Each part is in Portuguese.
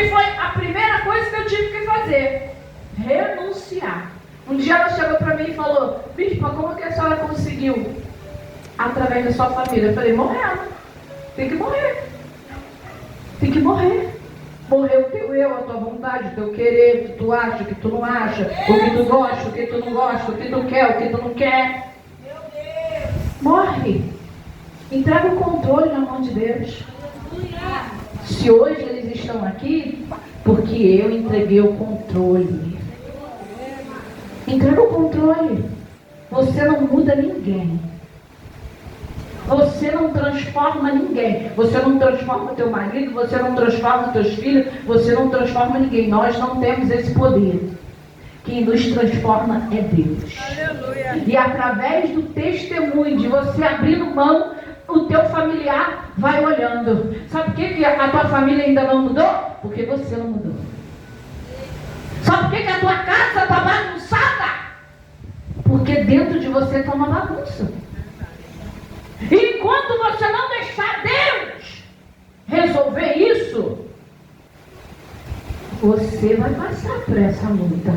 que foi a primeira coisa que eu tive que fazer. Renunciar. Um dia ela chegou para mim e falou: Bispa, como que a senhora conseguiu? Através da sua família. Eu falei: morrendo. Tem que morrer. Tem que morrer. Morrer o teu eu, a tua vontade, o teu querer, o que tu acha, o que tu não acha, o que tu gosta, o que tu não gosta, o que tu quer, o que tu não quer. Morre. Entrega o controle na mão de Deus. Se hoje eles estão aqui, porque eu entreguei o controle. Entrega o controle. Você não muda ninguém. Você não transforma ninguém. Você não transforma teu marido, você não transforma teus filhos, você não transforma ninguém. Nós não temos esse poder. Quem nos transforma é Deus. Aleluia. E através do testemunho de você abrindo mão, o teu familiar vai olhando. Sabe por que a tua família ainda não mudou? Porque você não mudou. Sabe por que a tua casa está bagunçada? Porque dentro de você está uma bagunça. Enquanto você não deixar Deus resolver isso, você vai passar por essa luta.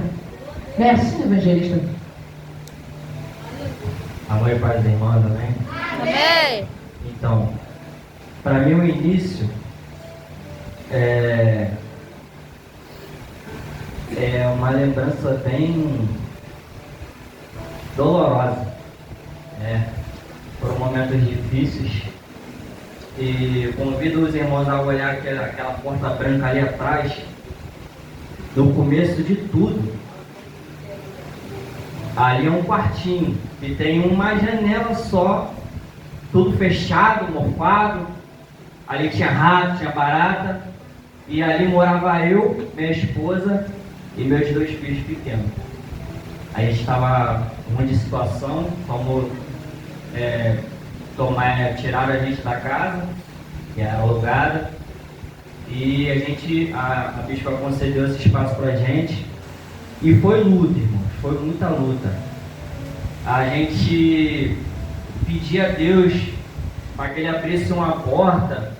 Não é assim, evangelista? Amor e paz da irmã, amém? Amém. Então, para mim o início é uma lembrança bem dolorosa, Foram momentos difíceis e convido os irmãos a olhar aquela porta branca ali atrás, no começo de tudo. Ali é um quartinho que tem uma janela só, tudo fechado, mofado. Ali tinha rato, tinha barata, e ali morava eu, minha esposa e meus 2 filhos pequenos. A gente estava ruim de situação, fomos tiraram a gente da casa, que era alugada, e a bispa concedeu esse espaço pra gente, e foi luta, irmãos, foi muita luta. A gente pedia a Deus para que Ele abrisse uma porta,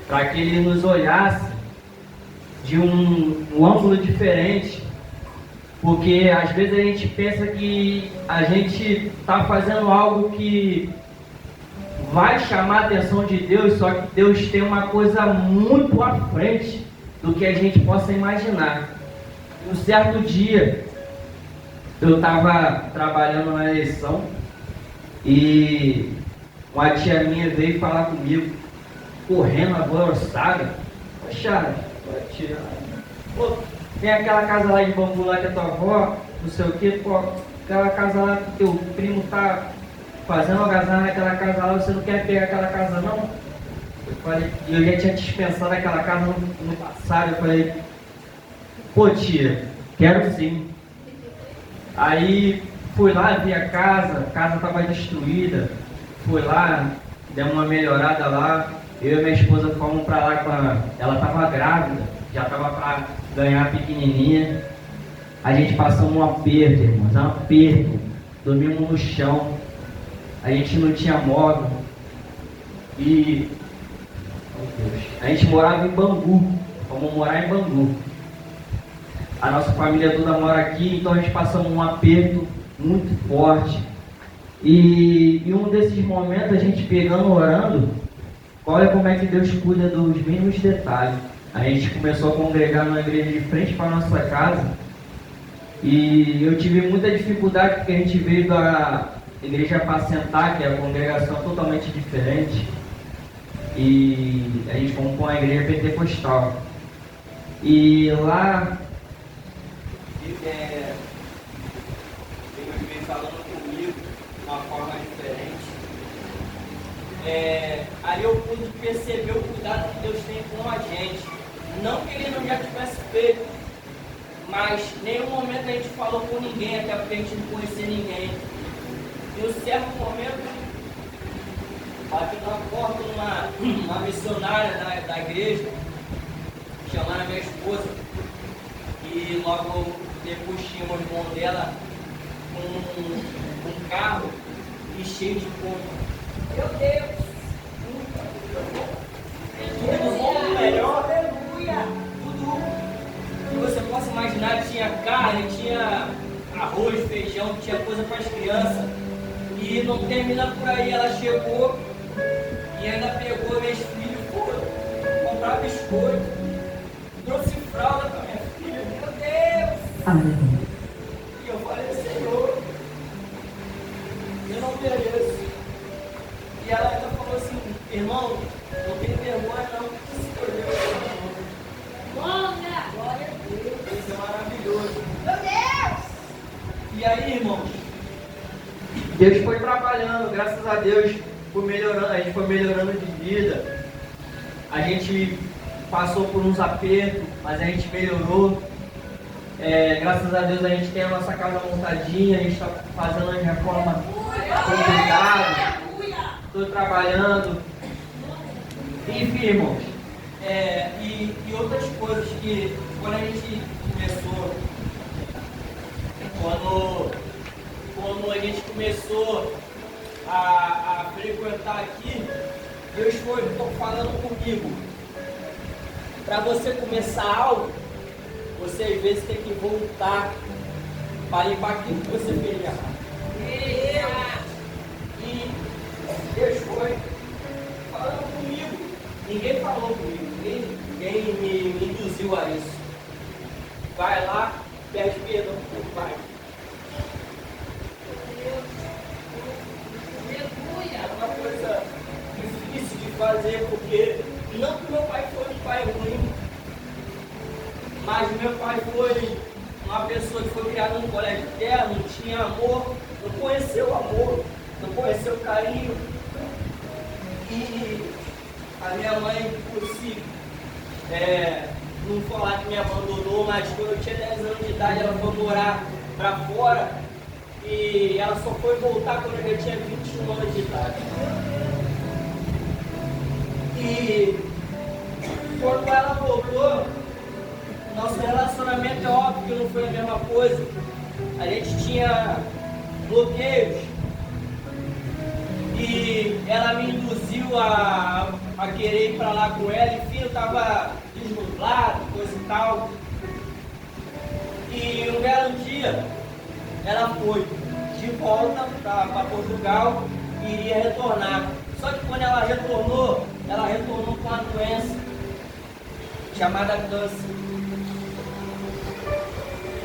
para que Ele nos olhasse de um ângulo diferente, porque às vezes a gente pensa que a gente está fazendo algo que vai chamar a atenção de Deus, só que Deus tem uma coisa muito à frente do que a gente possa imaginar. Um certo dia, eu estava trabalhando na eleição e uma tia minha veio falar comigo, correndo, alvoroçada. Poxa, tia, tem aquela casa lá de bambu lá que a tua avó, não sei o que, aquela casa lá que teu primo tá fazendo algazarra naquela casa lá, você não quer pegar aquela casa não? Eu falei, eu já tinha dispensado aquela casa no passado, eu falei, pô tia, quero sim. Aí fui lá, vi a casa estava destruída, fui lá, demos uma melhorada lá, eu e minha esposa fomos para lá, ela estava grávida, já estava para ganhar a pequenininha. A gente passou um aperto, irmãos, um aperto, dormimos no chão, a gente não tinha móvel e a gente morava em Bangu, fomos morar em Bangu. A nossa família toda mora aqui, então a gente passamos um aperto muito forte. E em um desses momentos, a gente pegando, orando, olha como é que Deus cuida dos mínimos detalhes. A gente começou a congregar numa igreja de frente para a nossa casa. E eu tive muita dificuldade porque a gente veio da igreja Apacentar, que é a congregação totalmente diferente. E a gente fomos para a igreja pentecostal. E lá Deus veio falando comigo de uma forma diferente. Aí eu pude perceber o cuidado que Deus tem com a gente. Não que Ele não já tivesse feito, mas em nenhum momento a gente falou com ninguém, até porque a gente não conhecia ninguém. Em um certo momento, bati na porta uma missionária da igreja, chamando a minha esposa, e logo depois tinha o irmão dela com um carro e cheio de compra. Meu Deus! Tudo bom, melhor. Aleluia! arroz, feijão, tinha coisa para as crianças. E não termina por aí, ela chegou e ainda pegou meus filhos, foi comprar biscoito, trouxe fralda para minha filha. Meu Deus! Amém. E eu falei, Senhor, eu não mereço. E ela ainda falou assim, irmão, não tem vergonha não, que se perdeu. Glória a Deus, isso é maravilhoso. Meu Deus! E aí, irmãos, Deus foi trabalhando, graças a Deus, foi melhorando, a gente foi melhorando de vida. A gente passou por uns apertos, mas a gente melhorou. Graças a Deus a gente tem a nossa casa montadinha, a gente está fazendo uma reforma complicada. Estou trabalhando. Enfim, irmãos. E outras coisas que quando a gente começou, quando a gente começou a frequentar aqui, Deus foi falando comigo. Para você começar algo, você às vezes tem que voltar para limpar aquilo que você fez errado. E Deus foi falando comigo. Ninguém falou comigo, ninguém me induziu a isso. Vai lá, pede perdão para o pai. É uma coisa difícil de fazer, porque não que meu pai foi um pai ruim, mas meu pai foi uma pessoa que foi criada num colégio interno, não tinha amor, não conheceu amor, não conheceu carinho. E a minha mãe, por si, não falar que me abandonou, mas quando eu tinha 10 anos de idade, ela foi morar para fora e ela só foi voltar quando eu já tinha 21 anos de idade. E quando ela voltou, nosso relacionamento é óbvio que não foi a mesma coisa. A gente tinha bloqueios. E ela me induziu a querer ir para lá com ela. Enfim, eu estava desnublado, coisa e tal. E um belo dia, ela foi de volta para Portugal e iria retornar. Só que quando ela retornou com uma doença chamada câncer.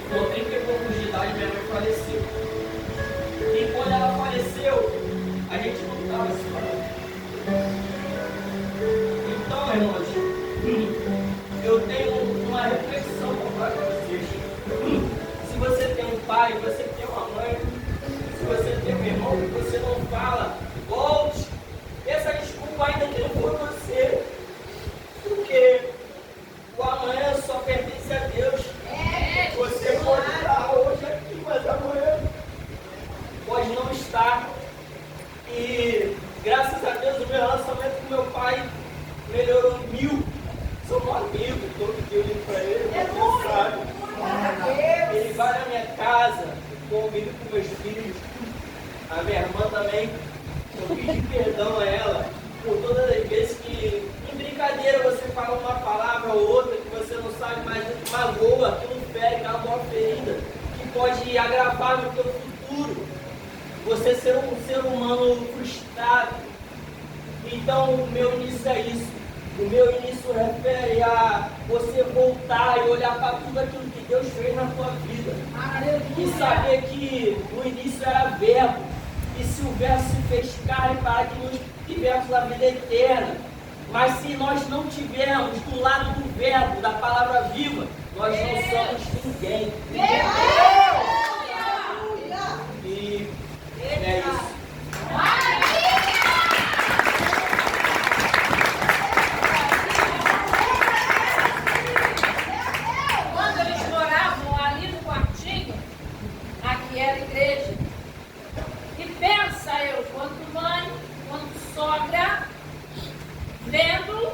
Com 30 e poucos de idade, minha mãe faleceu. E quando ela faleceu, a gente não estava se falando. Então, irmãos, eu tenho uma reflexão para vocês. Se você tem um pai, você tem uma mãe, se você tem um irmão que você não fala, volte. Essa desculpa ainda que não for você. Porque o amanhã só pertence a Deus. Você pode estar hoje aqui, mas amanhã pode não estar. E graças a Deus o meu relacionamento com meu pai melhorou 1000. Somos amigos, todo dia eu ligo para ele, você sabe. Ele vai na minha casa, convive com meus filhos, a minha irmã também. Eu pedi perdão a ela por todas as vezes que, em brincadeira, você fala uma palavra ou outra que você não sabe, mas magoa, aquilo fere, causa uma ferida, que pode agravar no teu futuro. Você ser um ser humano frustrado. Então, o meu início é isso. O meu início refere a você voltar e olhar para tudo aquilo que Deus fez na tua vida. E saber que no início era verbo. E se o verbo se fez carne para que nós tivéssemos a vida eterna. Mas se nós não tivermos do lado do verbo, da palavra viva, nós não somos ninguém. E é isso. Quando eles moravam ali no quartinho, aqui era a igreja. E pensa eu, quanto mãe, quanto sogra, vendo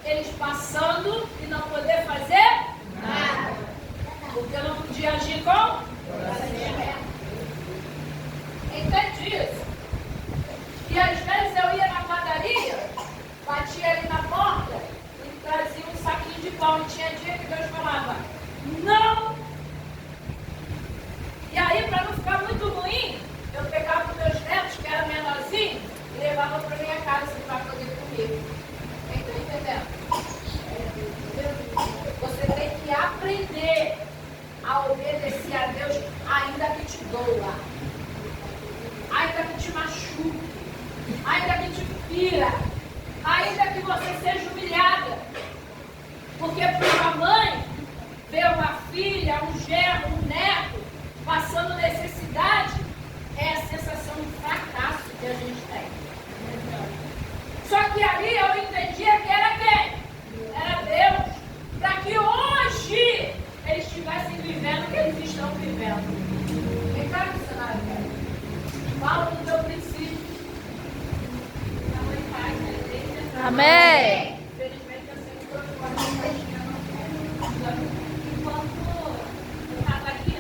eles passando e não poder fazer nada. Porque eu não podia agir com entende isso? E às vezes eu ia na padaria, batia ali na porta e trazia um saquinho de pão. E tinha dia que Deus falava, não! E aí, para enquanto eu estava ali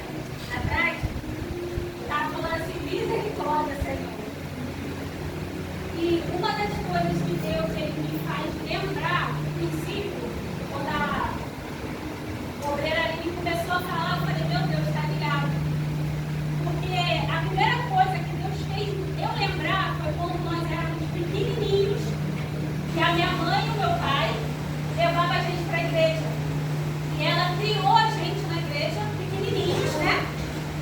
atrás, eu estava falando assim, misericórdia, Senhor. E uma das coisas que Deus ele me faz lembrar, no princípio, quando a obreira ali começou a falar, eu falei, meu Deus, está ligado. Porque a primeira coisa que Deus fez eu lembrar foi quando nós éramos pequenininhos, que a minha mãe e o meu pai levavam a gente para a igreja. E ela criou a gente na igreja, pequenininhos, né?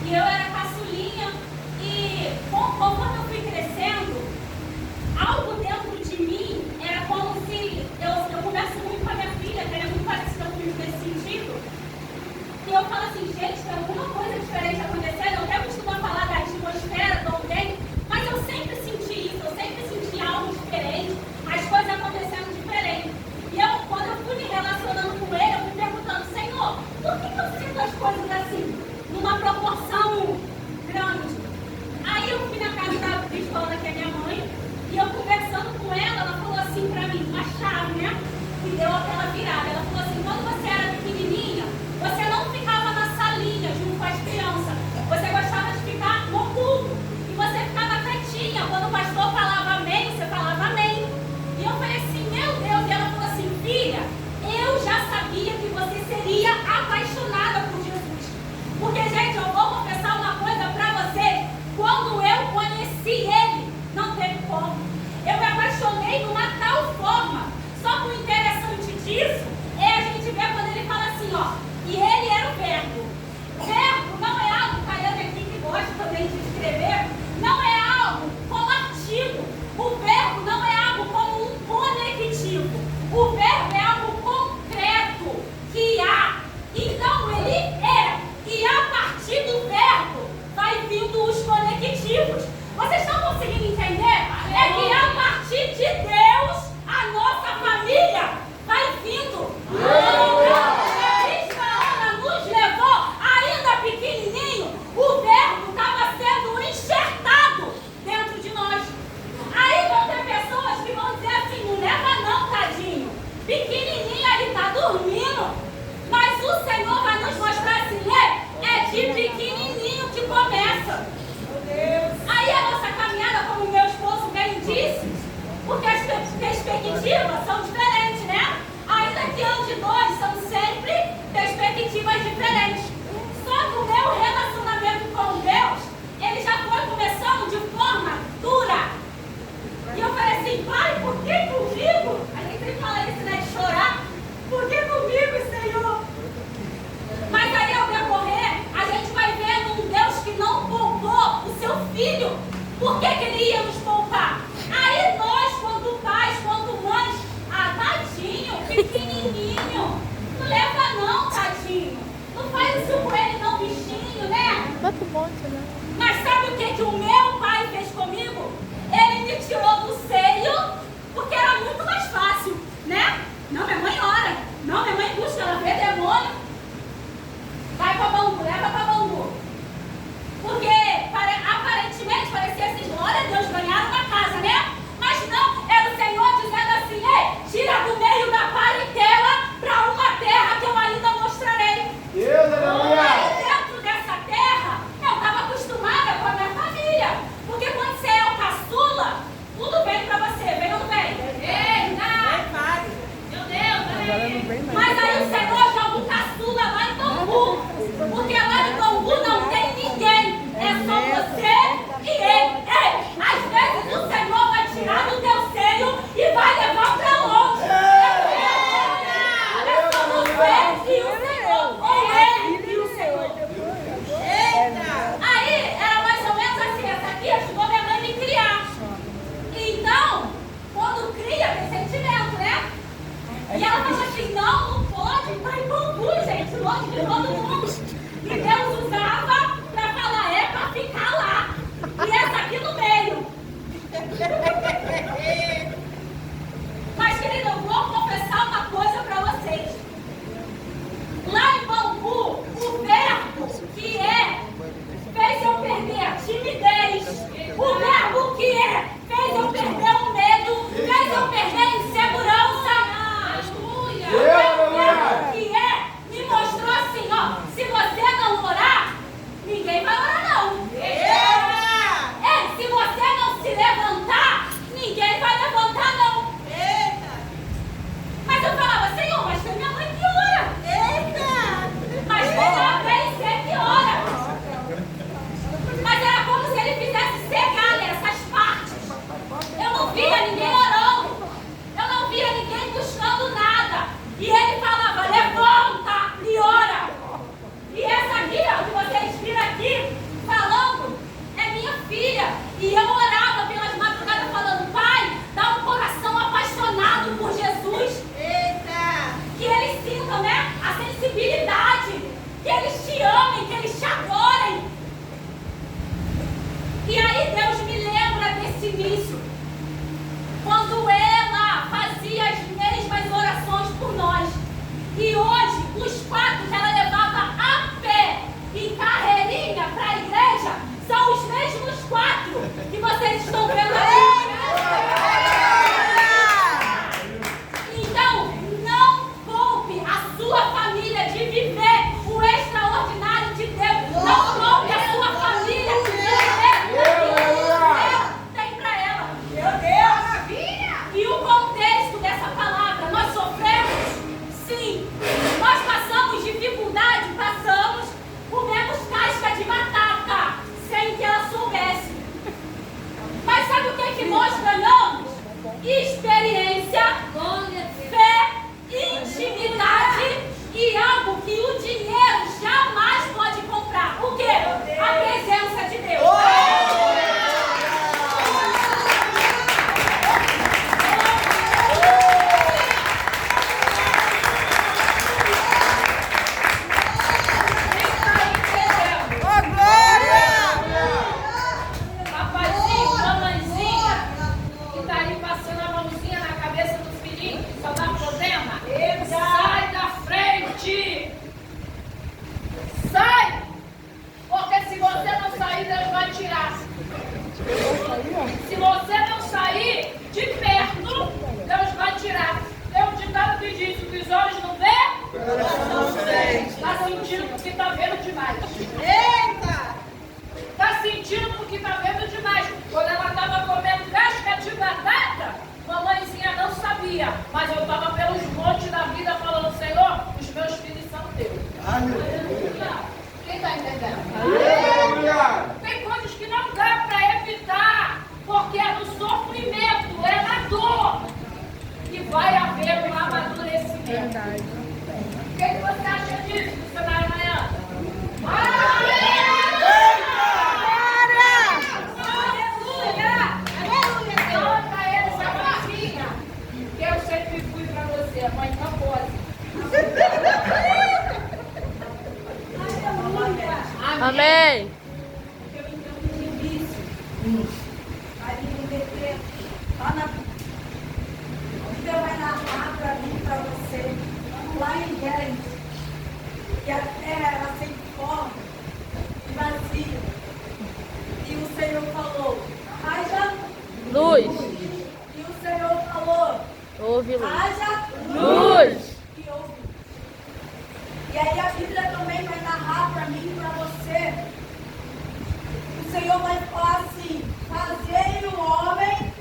E eu era caçulinha. E conforme eu fui crescendo, algo dentro de mim era como se eu converso muito com a minha filha, que ela é muito parecida comigo nesse sentido. E eu falo assim, gente, tem alguma coisa diferente acontecendo. Eu até costumo falar da atmosfera do ambiente, mas eu sempre senti isso, eu sempre senti algo diferente, as coisas acontecendo diferente. E eu, quando eu fui me relacionando com ele, eu fui perguntando, Senhor, por que eu sinto as coisas assim, numa proporção grande? Aí eu fui na casa da Cristóvão, que é minha mãe, e eu conversando com ela, ela falou assim pra mim, uma chave, né? E deu aquela virada. Ela falou assim, quando você era pequenininha, você não ficava na salinha junto com as crianças. Você gostava de ficar no culto. E você ficava quietinha. Quando o pastor falava amém, você falava amém. E eu falei assim, meu Deus. E ela falou assim, filha, eu já sabia que você seria apaixonada por Jesus. Porque, gente, eu vou confessar uma coisa pra você. Quando eu conheci ele, não teve como. Eu me apaixonei de uma tal forma. Só que o interessante disso é a gente ver quando ele fala assim, ó, e ele era o verbo. Verbo não é algo, Caiane aqui que gosta também de escrever, não é algo como artigo. O verbo não é algo como um conectivo. O verbo é algo concreto, que há. Então ele é, e a partir do verbo vai vindo os conectivos. Vocês estão conseguindo entender? É que a partir de Deus, a nossa família vai vindo. A Ana nos levou, ainda pequenininho, o verbo estava sendo enxertado dentro de nós. Aí vão ter pessoas que vão dizer assim, não leva não, tadinho. Pequenininho, ele está dormindo. Mas o Senhor vai nos mostrar assim, é de pequenininho que começa. Aí a nossa caminhada, como meu esposo bem disse, porque as perspectivas são diferentes, né? Ainda que ande dois, são sempre perspectivas diferentes. Só que o meu relacionamento com Deus, ele já foi começando de forma dura. E eu falei assim, pai, por que comigo? A gente sempre fala isso, né, de chorar. Por que comigo, Senhor? Mas aí ao decorrer, a gente vai vendo um Deus que não poupou o seu filho. Por que ele ia nos poupar? Aí nós, quando pais, quando mães, tadinho, pequenininho, não leva não, tadinho. Não faz isso com ele não, bichinho, né? Bota um monte, né? Mas sabe o que o meu pai fez comigo? Ele me tirou do seio, porque era muito mais fácil, né? Não, minha mãe ora. Não, minha mãe busca, ela vê demônio. Vai pra Bangu, leva pra Bangu. Porque aparentemente parecia assim, glória a Deus, ganharam uma casa, né? Mas não, era o Senhor dizendo assim, ei, tira do meio da parentela para uma terra que eu ainda mostrarei. Deus, aleluia! Aí dentro dessa terra, eu estava acostumada com a minha família. Porque quando você é o caçula, tudo vem para você, vem ou não vem? Vem, início, quando ela fazia as mesmas orações por nós. E hoje, os quatro que ela levava a pé em carreirinha para a igreja são os mesmos quatro que vocês estão vendo ali. Então, não poupe a sua família de viver o extraordinário de Deus. Não poupe a sua família de viver aquilo que Deus tem para ela. Meu Deus! E o contexto dessa palavra, nós sofremos, sim. Nós passamos dificuldade, passamos, comemos casca de batata, sem que ela soubesse. Mas sabe o que nós ganhamos? Experiência, fé, intimidade e algo que o dinheiro jamais pode comprar. O quê? A presença de Deus. Papazinho, mamãezinha, que tá aí passando a mãozinha na cabeça do filhinho, que só dá problema. Sai da frente! Sai! Porque se você não sair, Deus vai tirar. Se você não sair de perto, Deus vai tirar. Tem um ditado que diz: o que os olhos não vê, está sentindo porque está vendo demais. Eita! Está sentindo porque está vendo demais. Quando ela estava comendo casca de batata, mamãezinha não sabia. Mas eu estava pelos montes da vida falando: Senhor, os meus filhos são teus. Quem está entendendo? Tem coisas que não dá para evitar, porque é no sofrimento, é na dor que vai haver um amadurecimento. O que você acha disso, missionária Mariana? Conta essa mãozinha que eu sempre fui pra você, a mãe não pode. Amém. Porque eu entendo de início. Ali no DT, lá na. Deus vai narrar para mim, para você, lá em Gênesis, que a terra era sem forma e vazia. E o Senhor falou: haja Luz. E o Senhor falou: Houve luz. haja Luz. E houve. E aí a Bíblia também vai narrar para mim e para você. O Senhor vai falar assim: fazei o homem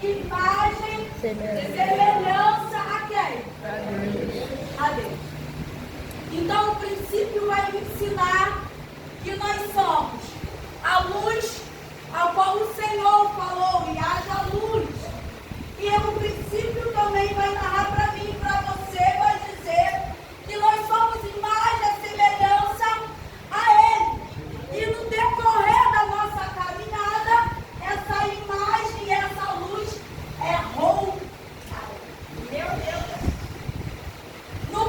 imagem e semelhança a quem? A Deus. Então o princípio vai me ensinar que nós somos a luz ao qual o Senhor falou, e haja luz. E o princípio também vai narrar para mim e para você, vai dizer que nós somos imagem e semelhança a Ele. E no decorrer da nossa caminhada, essa imagem e essa luz é roubada. Meu Deus! No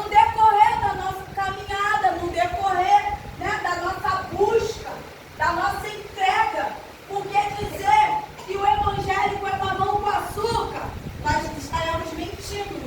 decorrer da nossa caminhada, no decorrer, né, da nossa busca, da nossa entrega, porque dizer que o evangélico é mamão com açúcar, nós estaremos mentindo.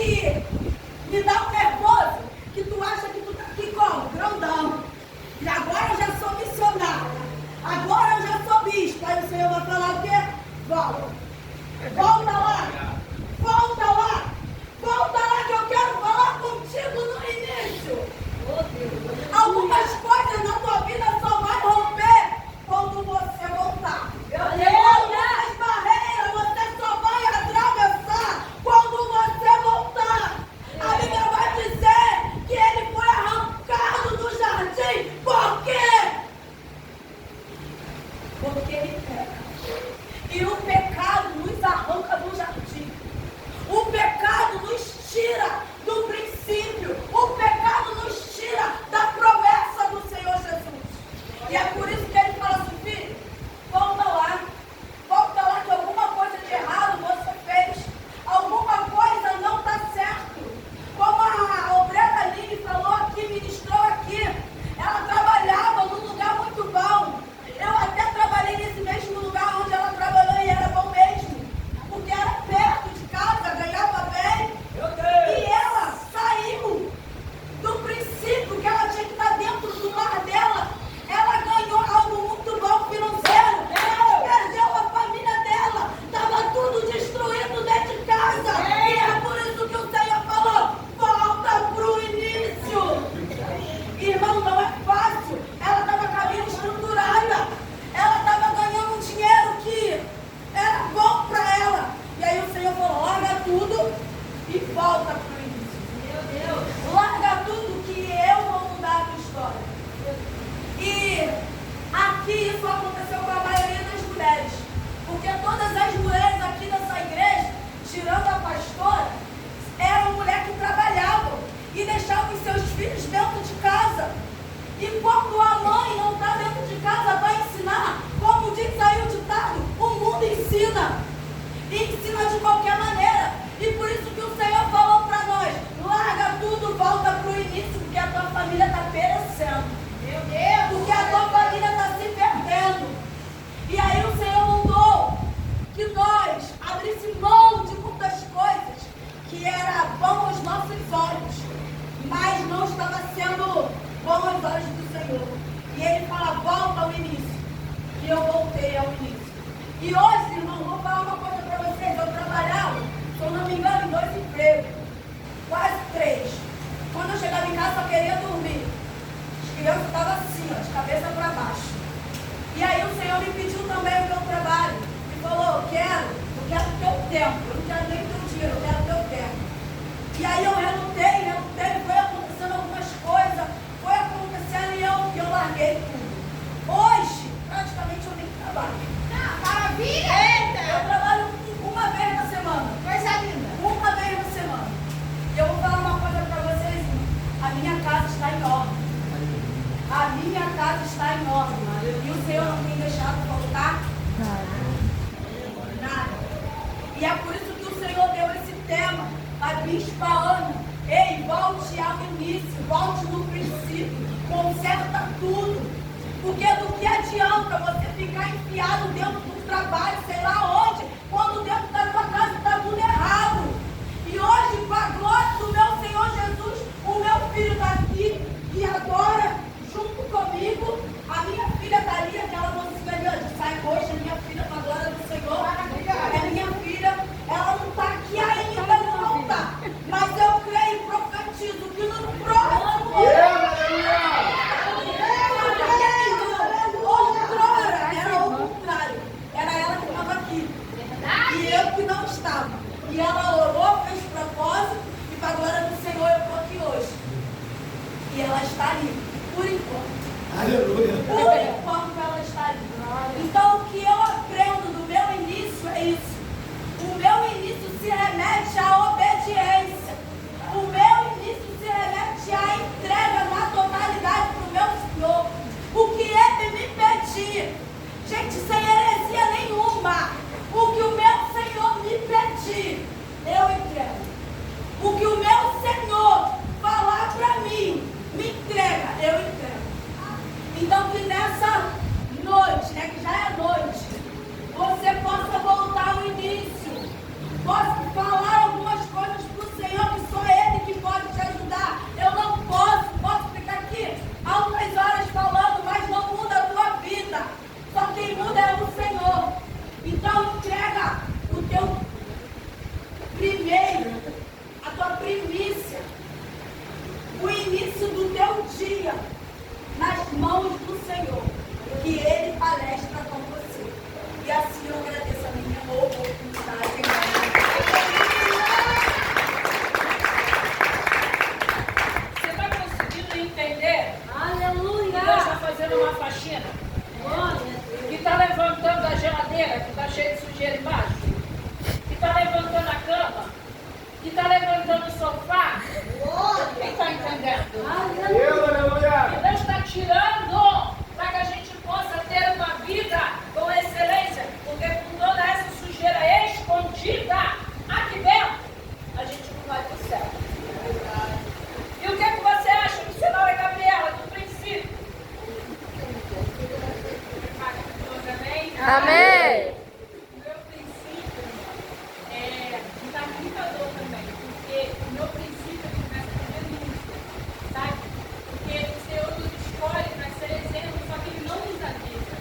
que me dá um nervoso, que tu acha que tu tá aqui como? Grandão. E agora eu já sou missionária. Agora eu já sou bispo. Aí o Senhor vai falar o quê? Volta. Volta lá. Volta lá. Volta lá que eu quero falar contigo no início. Algumas coisas na tua vida só vai romper quando você voltar. Algumas barreiras você só vai atravessar quando você voltar. A Bíblia vai dizer que ele foi arrancado do jardim. Por quê? Porque ele peca. E o pecado nos arranca do jardim. O pecado nos tira do princípio. O pecado nos tira da promessa do Senhor Jesus. E é por isso que ele fala assim, filho, volta lá. Volta lá que alguma coisa de errado você fez. Alguma coisa não está certo. Como a obreira Aline falou aqui, ministrou aqui. Ela trabalhava num lugar muito bom. Eu até trabalhei nesse mesmo lugar onde ela trabalhou e era bom mesmo. Porque era perto de casa, ganhava bem. E ela saiu do princípio que ela tinha que estar dentro do lar dela. Ela ganhou algo muito bom financeiro. Ela perdeu a família dela. Estava tudo destruído dentro de casa. E é por isso que o Senhor falou, volta pro início. Irmão, não é fácil. Ela estava com a vida estruturada. Ela estava ganhando um dinheiro que era bom para ela. E aí o Senhor falou, larga tudo e volta pro início. Meu Deus. Larga tudo que eu vou mudar a tua história. E aqui isso aconteceu com a maioria das mulheres. Porque todas as mulheres aqui dessa igreja, tirando a pastora, eram mulheres que trabalhavam e deixavam os seus filhos dentro de casa. E quando a mãe não está dentro de casa, vai ensinar, como diz aí o ditado, o mundo ensina. E ensina de qualquer maneira. E por isso que o Senhor falou para nós, larga tudo, volta para o início, porque a tua família está perecendo. Meu Deus! Porque a tua família está se perdendo. E aí o Senhor mandou que nós abríssemos mão de muitas coisas que era bom aos nossos olhos, mas não estava sendo bom aos olhos do Senhor. E ele fala, volta ao início. E eu voltei ao início. E hoje, irmão, vou falar uma coisa para vocês. Eu trabalhava, se eu não me engano, em 2 empregos. Quase 3. Quando eu chegava em casa, só queria dormir. As crianças estavam assim, ó, de cabeça para baixo. E aí o Senhor me pediu também o meu trabalho. E falou, eu quero o teu tempo. Eu não quero nem o teu dinheiro, eu quero o teu tempo. E aí eu relutei, foi acontecendo algumas coisas. Foi acontecendo e eu larguei tudo. Hoje, praticamente eu nem trabalho. Maravilha! Eita! Eu trabalho uma vez na semana. Coisa linda! Uma vez na semana. E eu vou falar uma coisa para vocês. A minha casa está em ordem. A minha casa está em ordem. E o Senhor não tem deixado faltar nada. E é por isso que o Senhor deu esse tema. A bispa Ana. Ei, volte ao início. Volte no princípio. Conserta tudo. Porque do que adianta você ficar enfiado dentro do trabalho, sei lá onde, quando dentro da tua casa está tudo errado. E hoje, com a glória do meu Senhor Jesus, o meu filho está aqui e agora, junto comigo, a minha filha está ali, aquela mocinha ali, de sai roxa, minha filha, com a glória do Senhor. É minha filha, ela não está aqui ainda, não está. Mas eu creio e profetizo que no próximo ano, outrora, era o contrário. Era ela que estava aqui. confia nas mãos do Senhor, que Ele palestra com você. E assim eu agradeço a minha oportunidade. Você está conseguindo entender? Aleluia! Que Deus está fazendo uma faxina? Que está levantando a geladeira, que está cheia de sujeira embaixo? Que está levantando a cama? Que está levantando o sofá? Quem está entendendo? Que Deus está tirando para que a gente possa ter uma vida com excelência, porque com toda essa sujeira escondida aqui dentro, a gente não vai para o céu. E o que você acha, missionária Gabriela, do princípio? Amém. O meu princípio está limitador também, porque o meu princípio começa com renúncia, sabe? Porque o Senhor nos escolhe para ser exemplo, só que Ele não nos avisa.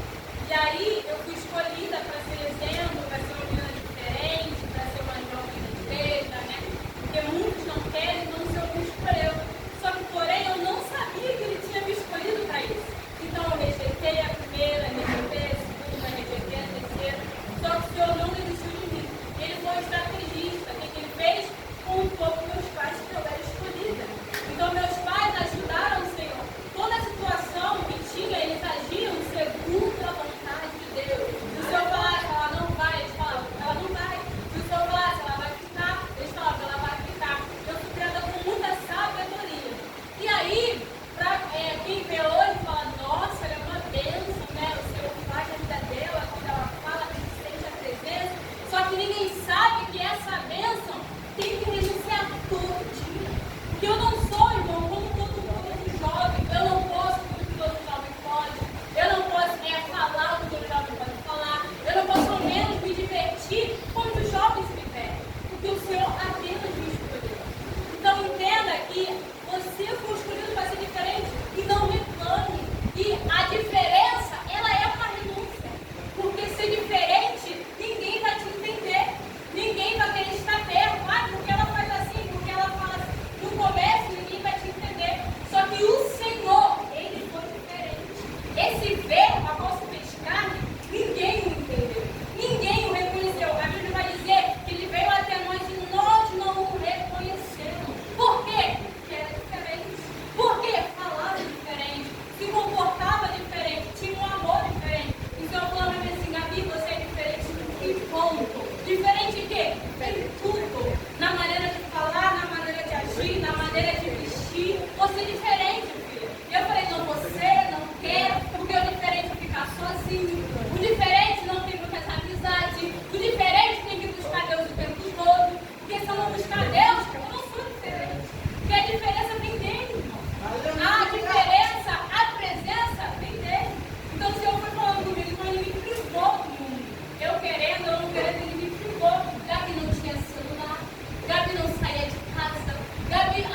E aí eu fui escolhida para ser exemplo, para ser uma menina diferente, para ser uma jovem da igreja, né? Porque muitos não querem, não se eu me escolheu. Só que, porém, eu não sabia que Ele tinha me escolhido para isso. Então eu rejeitei a primeira, rejeitei a segunda, rejeitei a terceira. Só que o Senhor não desistiu de mim. Ele foi um estrategista. O que Ele fez? Contou com meus pais que eu era escolhida. Então meus pais ajudaram o Senhor. Toda a situação que tinha, eles agiam segundo a vontade de Deus. Se o Senhor falasse, ela não vai, eles falavam, ela não vai. Se o Senhor falasse, ela vai ficar, eles falavam, ela vai ficar. Eu fui criada com muita sabedoria. E aí, quem vê hoje fala, nossa, ela é uma bênção, né? O Senhor faz a vida dela, quando ela fala, a gente sente a presença. Só que ninguém sabe que essa bênção tem que renunciar todo dia. Porque eu não sou, irmão, como todo mundo jovem. Eu não posso tudo que todo jovem pode. Eu não posso falar o que todo jovem pode falar. Eu não posso ao menos me divertir como os jovens se divertem. Porque o Senhor apenas me escolheu. Então entenda que você foi escolhido para ser diferente e não reclame. E a diferença, ela é uma renúncia. Porque ser diferente, ninguém vai te entender. Ninguém vai querer estar perto. Ah, porque ela faz assim, porque ela fala assim. No começo, ninguém vai te entender. Só que o Senhor, Ele foi diferente. Esse verbo, após se fez carne, ninguém o entendeu. Ninguém o reconheceu. A Bíblia vai dizer que Ele veio até nós e nós não o reconhecemos. Por quê? Porque era diferente. Porque falava diferente, se comportava diferente, tinha um amor diferente. E o Senhor falou para mim assim, Gabi, você é diferente em ponto. Diferente em quê? Em tudo. Na maneira de falar, na maneira de agir, na maneira de vestir. Você é diferente, filha. Eu falei, não, você não quer, porque o diferente é ficar sozinho. O diferente não tem muitas amizades. O diferente tem que buscar Deus o tempo todo. Porque se eu não buscar Deus, eu não sou diferente. Porque a diferença vem dele, irmão. A diferença, a presença vem dele. Então o Senhor foi falando comigo, então Ele me privou do mundo. Eu querendo, eu não querendo, Ele me privou. Gabi não tinha celular. Gabi não saía de casa. Gabi,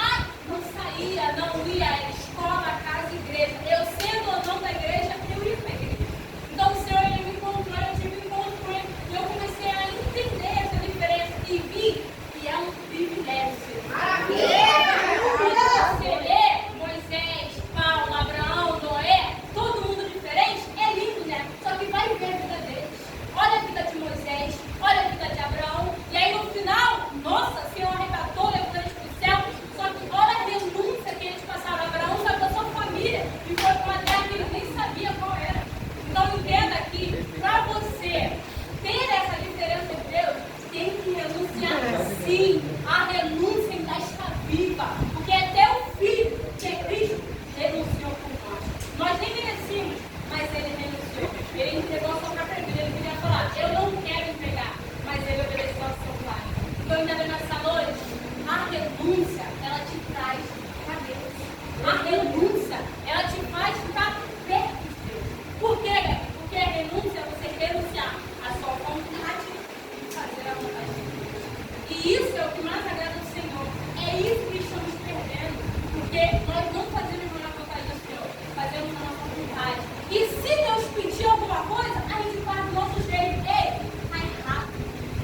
não saía, não ia à escola, casa, igreja. Eu sendo ou não da igreja, eu ia para a igreja. Então o Senhor, Ele me encontrou, eu tive um encontro com Ele. E eu comecei a entender essa diferença e vi que é um privilégio. Quando você lê Moisés, Paulo, Abraão, Noé, todo mundo diferente, é lindo, né? Só que vai ver a vida deles. Olha a vida de Moisés, olha a vida de Abraão. E aí no final, nossa, o Senhor arrebatou, levou eles para o céu. Só que olha a renúncia que eles passaram. Abraão saiu da sua família e foi para uma terra que ele nem sabia qual era. Então entenda que para você ter essa diferença de Deus, tem que renunciar sim. A renúncia ainda está viva. Porque até o Filho, que é Cristo, renunciou por nós. Nós nem merecíamos, mas Ele renunciou. Ele entregou a sua própria vida. Ele queria falar, eu não quero entregar, mas Ele obedeceu ao seu pai. Então entenda nessa noite, a renúncia, ela te traz para Deus. A renúncia, ela te faz ficar perto de Deus. Por quê? Porque a renúncia é você renunciar à sua vontade e fazer a vontade de Deus. E isso é o que mais agrada ao Senhor. É isso que estamos perdendo. Porque nós não fazemos a vontade do Senhor, fazemos a nossa vontade. E se Deus pedir alguma coisa, a gente faz do nosso jeito. Ei, tá errado.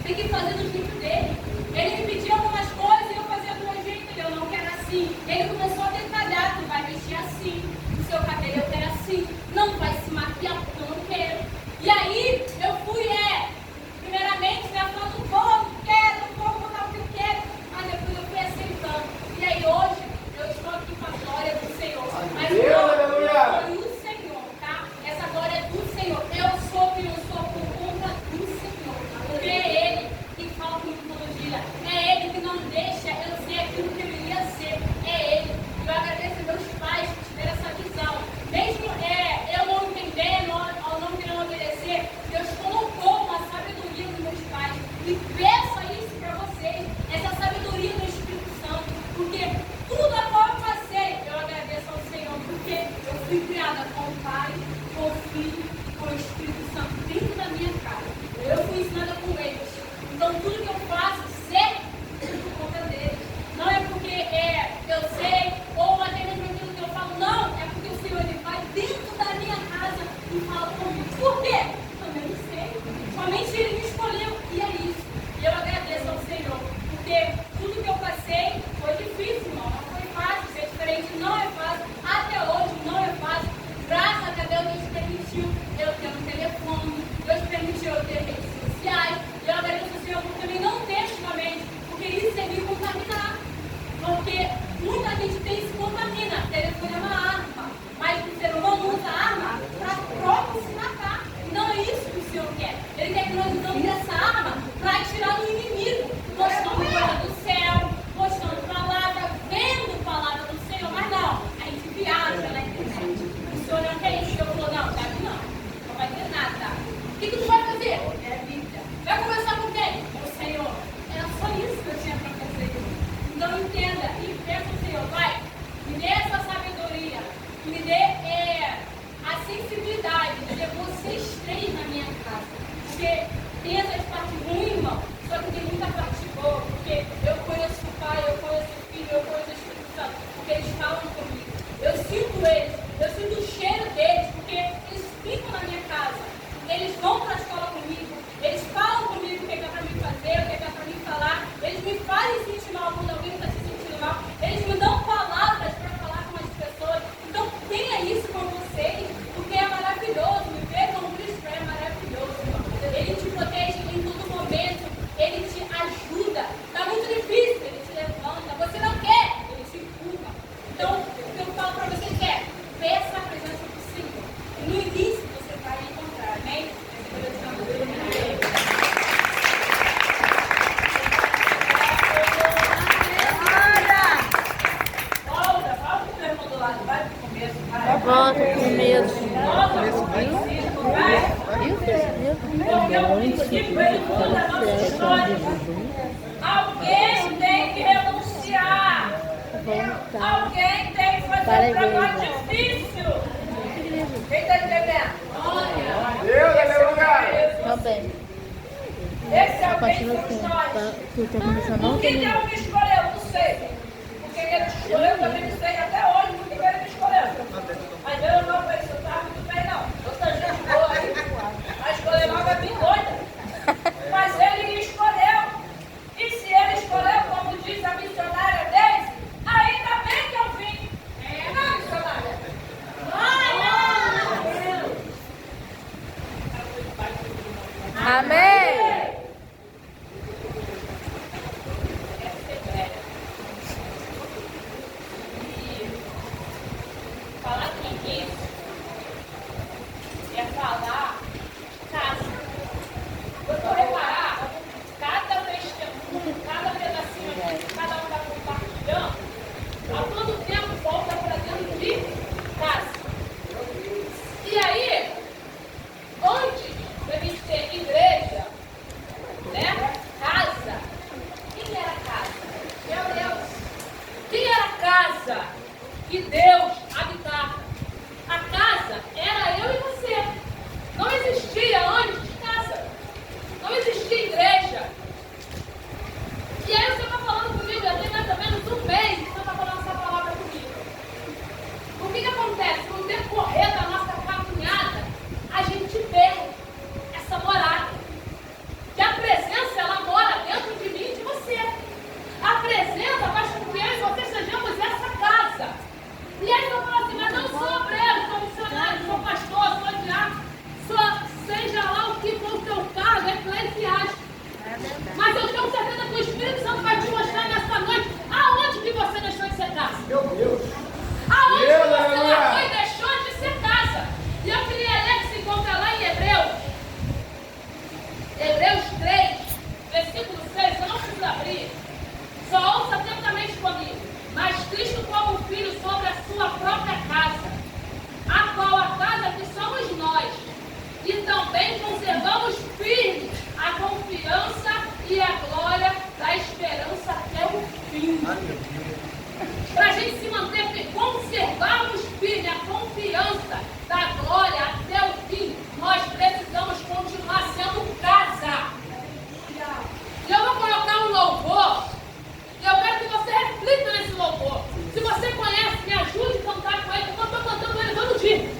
Tem que fazer do jeito dele. Ele me pediu algumas coisas e eu fazia do meu jeito. Eu não quero assim. Ele começou a detalhar, tu vai vestir assim. para a para nós igreja. difícil. Quem está entendendo? Deus, aleluia. Também. Esse é o bem Continua somos assim. nós. Tá, tu tá começando Por não que terminou. Deus me escolheu? Não sei. Por que Ele me escolheu, eu também não sei até hoje por que Ele me escolheu. Mas eu não conheço, eu estava muito bem não. Outra gente boa aí, a escolher logo é bem doida. Mas Ele me escolheu. E se Ele escolheu, como diz a missionária Deise, ainda bem que eu vim. Não, missionária. Amém. Falar que isso é falar casa. Eu vou reparar, cada testemunho, cada pedacinho aqui, que cada um está compartilhando, há quanto tempo volta para dentro de casa. E aí, antes da gente ter igreja, né? Casa. Quem era casa? Meu Deus. Quem era casa que Deus habitava? A casa era eu e você. Não existia antes casa. Não existia igreja. E aí você está falando comigo, já tem mais ou menos um mês que você está falando essa palavra comigo. O que acontece? No decorrer da nossa caminhada, a gente perde essa morada. Que a presença, ela mora dentro de mim e de você. A presença faz com que eu e você sejamos essa casa. E aí eu falo assim, mas eu sou obreiro, sou missionário, sou pastor, sou diácono, seja lá o que for o teu cargo, é eclesiástico. Mas eu tenho certeza que o Espírito Santo vai te mostrar nessa noite aonde que você deixou de ser casa. Meu Deus. Aonde que você Aleluia. largou e deixou de ser casa. E eu queria ler que se encontra lá em Hebreus 3, versículo 6, eu não preciso abrir. Só ouça atentamente comigo. Mas Cristo como filho sobre a sua própria casa, a qual a casa que somos nós, e também conservamos firme a confiança e a glória da esperança até o fim. Para a gente se manter firme, conservarmos firme a confiança da glória até o fim, nós precisamos continuar sendo casa. E eu vou colocar um louvor, e eu quero que você reflita nesse louvor. Se você conhece, me ajude a cantar com ele, porque eu estou cantando ele todo dia.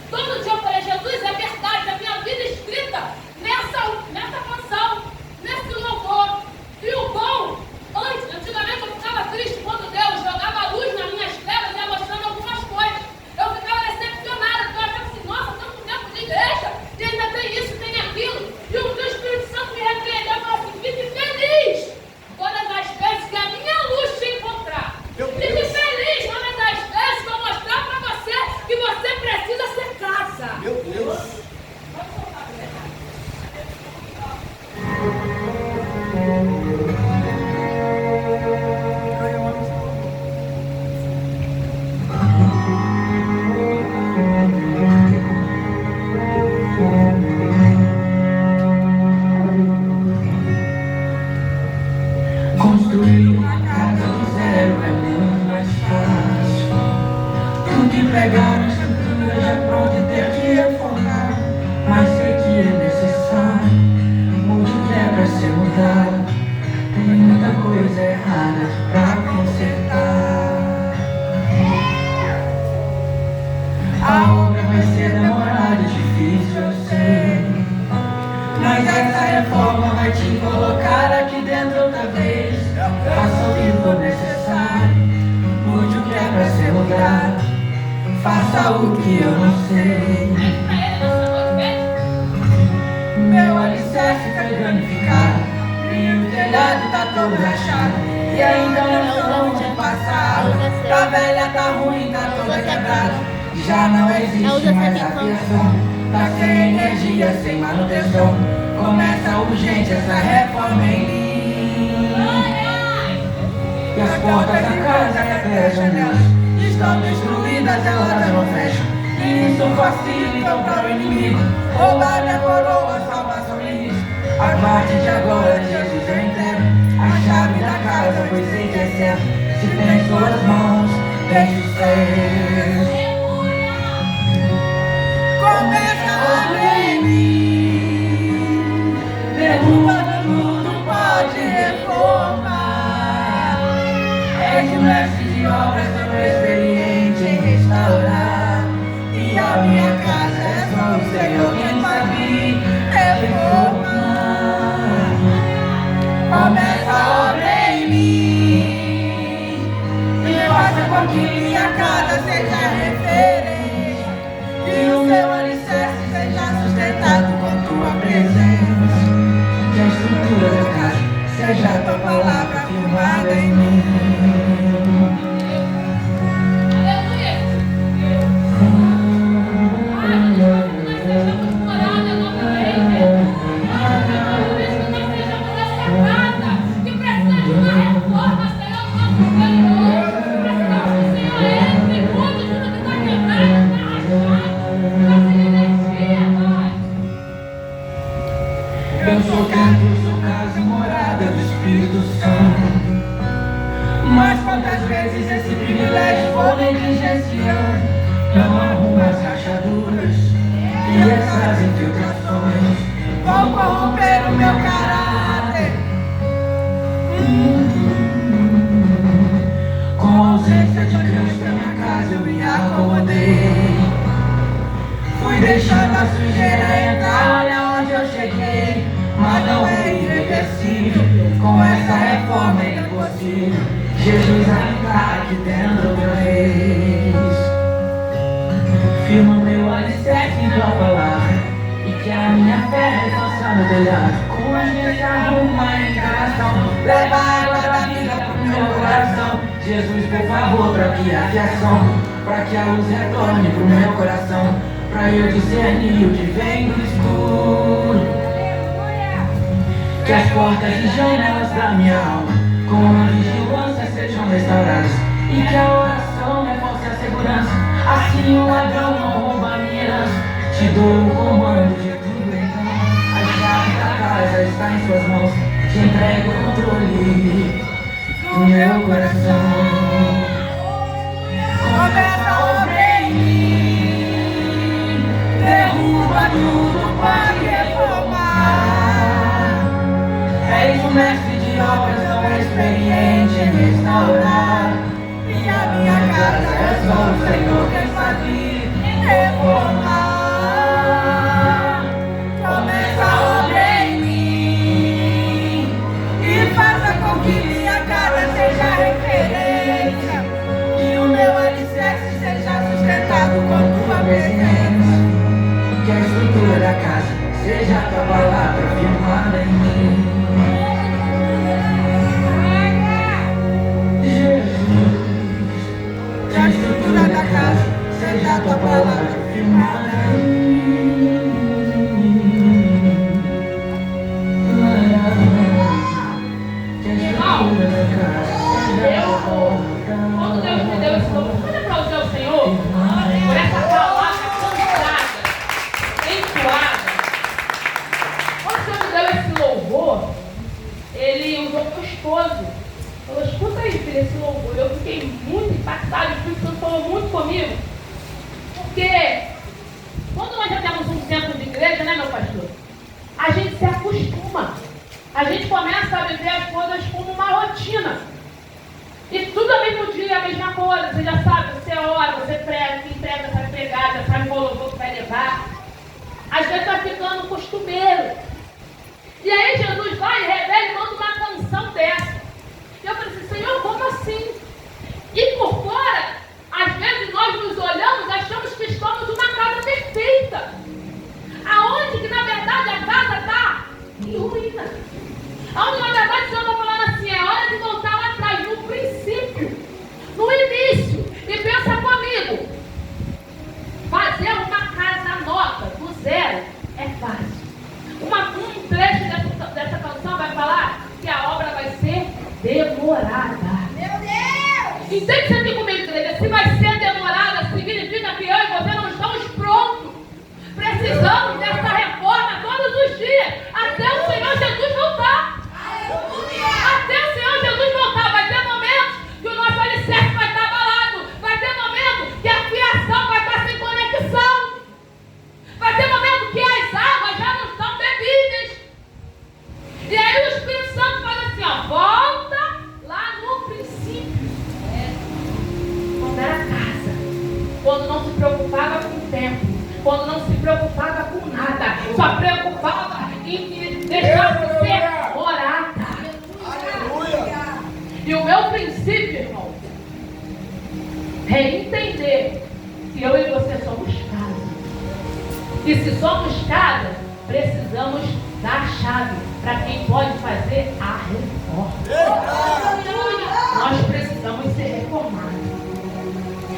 Todo dia eu falei, Jesus, é verdade, a minha vida escrita nessa canção, nesse louvor. E o bom, antigamente eu ficava triste quando Deus jogava a luz nas minhas trevas e ia mostrando algumas coisas. Eu ficava decepcionada, porque eu achava assim, nossa, tanto tempo de igreja, e ainda tem isso, tem aquilo. E o Espírito Santo me repreendeu e falou assim, fique feliz todas as vezes que a minha luz te encontrar. Fique feliz todas as vezes que eu mostrar para você que você precisa ser casa. Meu Deus. Construir uma casa do zero é muito mais fácil do que pegar uma estrutura já pronta e ter que reformar. Mas sei que é necessário, muito que é pra ser mudado. Tem muita coisa errada pra consertar. A obra vai ser demorada e difícil, eu sei, mas essa reforma vai te colocar aqui dentro outra vez. Faça o que for necessário, mude o que é pra ser mudado. Faça o que eu não sei. Meu alicerce foi danificado e o telhado tá todo rachado. E ainda não somos do passado. Tá velha, tá ruim, tá toda quebrada. Já não existe mais aviação. Tá sem energia, sem manutenção. Começa urgente essa reforma em mim. E as portas da casa e até as janelas estão destruídas, elas não fecham. E isso facilita para o inimigo roubar minha coroa, salvação e risco. A partir de agora, Jesus, eu entrego a chave da casa, pois sei que é certo. Se tem em suas mãos, deixa o ser. Começa a obra em mim, derruba tudo, pode reformar. És um mestre de obras, tão experiente em restaurar. E a minha casa é só o Senhor quem sabe reformar. Começa a obra em mim e faça com que minha casa seja referência, que o seu alicerce seja sustentado com tua presença, que a estrutura da casa seja a tua palavra firmada em mim. Eu sou templo, sou casa e morada do Espírito Santo. Mas quantas vezes esse privilégio vou negligenciando, não arrumo as rachaduras e essas infiltrações vão corromper o meu caráter. Com a ausência de Cristo na minha casa eu me acomodei. Fui deixando a sujeira entrar, olha onde eu cheguei. Mas não é irreversível, com essa reforma é impossível Jesus habitar aqui dentro outra vez. Firma meu alicerce em tua palavra, e que a minha fé reforça no telhado. Com a gente arruma a encarnação, leva a água da vida pro meu coração. Jesus, por favor, troque a fiação, pra que a luz retorne pro meu coração, pra eu discernir o que vem do escuro. Que as portas e janelas da minha alma com a vigilância sejam restauradas, e que a oração reforce a segurança. Assim o ladrão não rouba minha herança. Te dou o comando de tudo, então a chave da casa está em suas mãos. Te entrego o controle do meu coração. Começa a obra em mim, derruba tudo para reformar. És um mestre de obras, tão experiente em restaurar. E a minha casa é só o Senhor quem sabe reformar. Começa a obra em mim e faça com que minha casa seja referência, que o meu alicerce seja sustentado com tua presença, que a estrutura da casa seja a tua palavra firmada em mim. Que a estrutura da casa seja a tua palavra firmada em mim. Que a estrutura da casa seja a tua palavra. Quando Deus me deu esse louvor, pode aplaudir ao Senhor por essa palavra cansada, entoada. Quando Deus me deu esse louvor, Ele usou meu esposo. Falou, escuta aí, filho, esse louvor. Eu fiquei muito impactado, o Espírito Santo falou muito comigo. Porque quando nós já temos um tempo de igreja, né, meu pastor? A gente se acostuma. A gente começa a viver as coisas como uma rotina. E tudo ao mesmo dia, a mesma coisa. Você já sabe, você ora, você prega, quem prega sabe pregar, já sabe qual louvor que vai levar. Às vezes vai ficando costumeiro. E aí Jesus vai e revela e manda uma canção dessa. E eu falei assim, Senhor, como assim? E por fora, às vezes nós nos olhamos, achamos que estamos numa casa perfeita. Aonde que na verdade a casa está em ruína. Aonde na verdade o Senhor está falando assim, é hora de voltar lá atrás, no princípio, no início. E pensa comigo, fazer uma casa nova, do zero, é fácil. Um trecho dessa canção vai falar que a obra vai ser demorada. Meu Deus! Entende isso aqui comigo, igreja? Se vai ser demorada, significa que eu e você não estamos prontos. Precisamos dessa reforma todos os dias, até o Senhor Jesus voltar. Até o Senhor Jesus voltar. Vai ter momentos que o nosso alicerce vai estar abalado. quando não se preocupava com o tempo, quando não se preocupava com nada, só preocupava em deixar você orada. E o meu princípio, irmão, é entender que eu e você somos casa. E se somos casa, precisamos dar a chave para quem pode fazer a reforma. Nós precisamos ser reformados.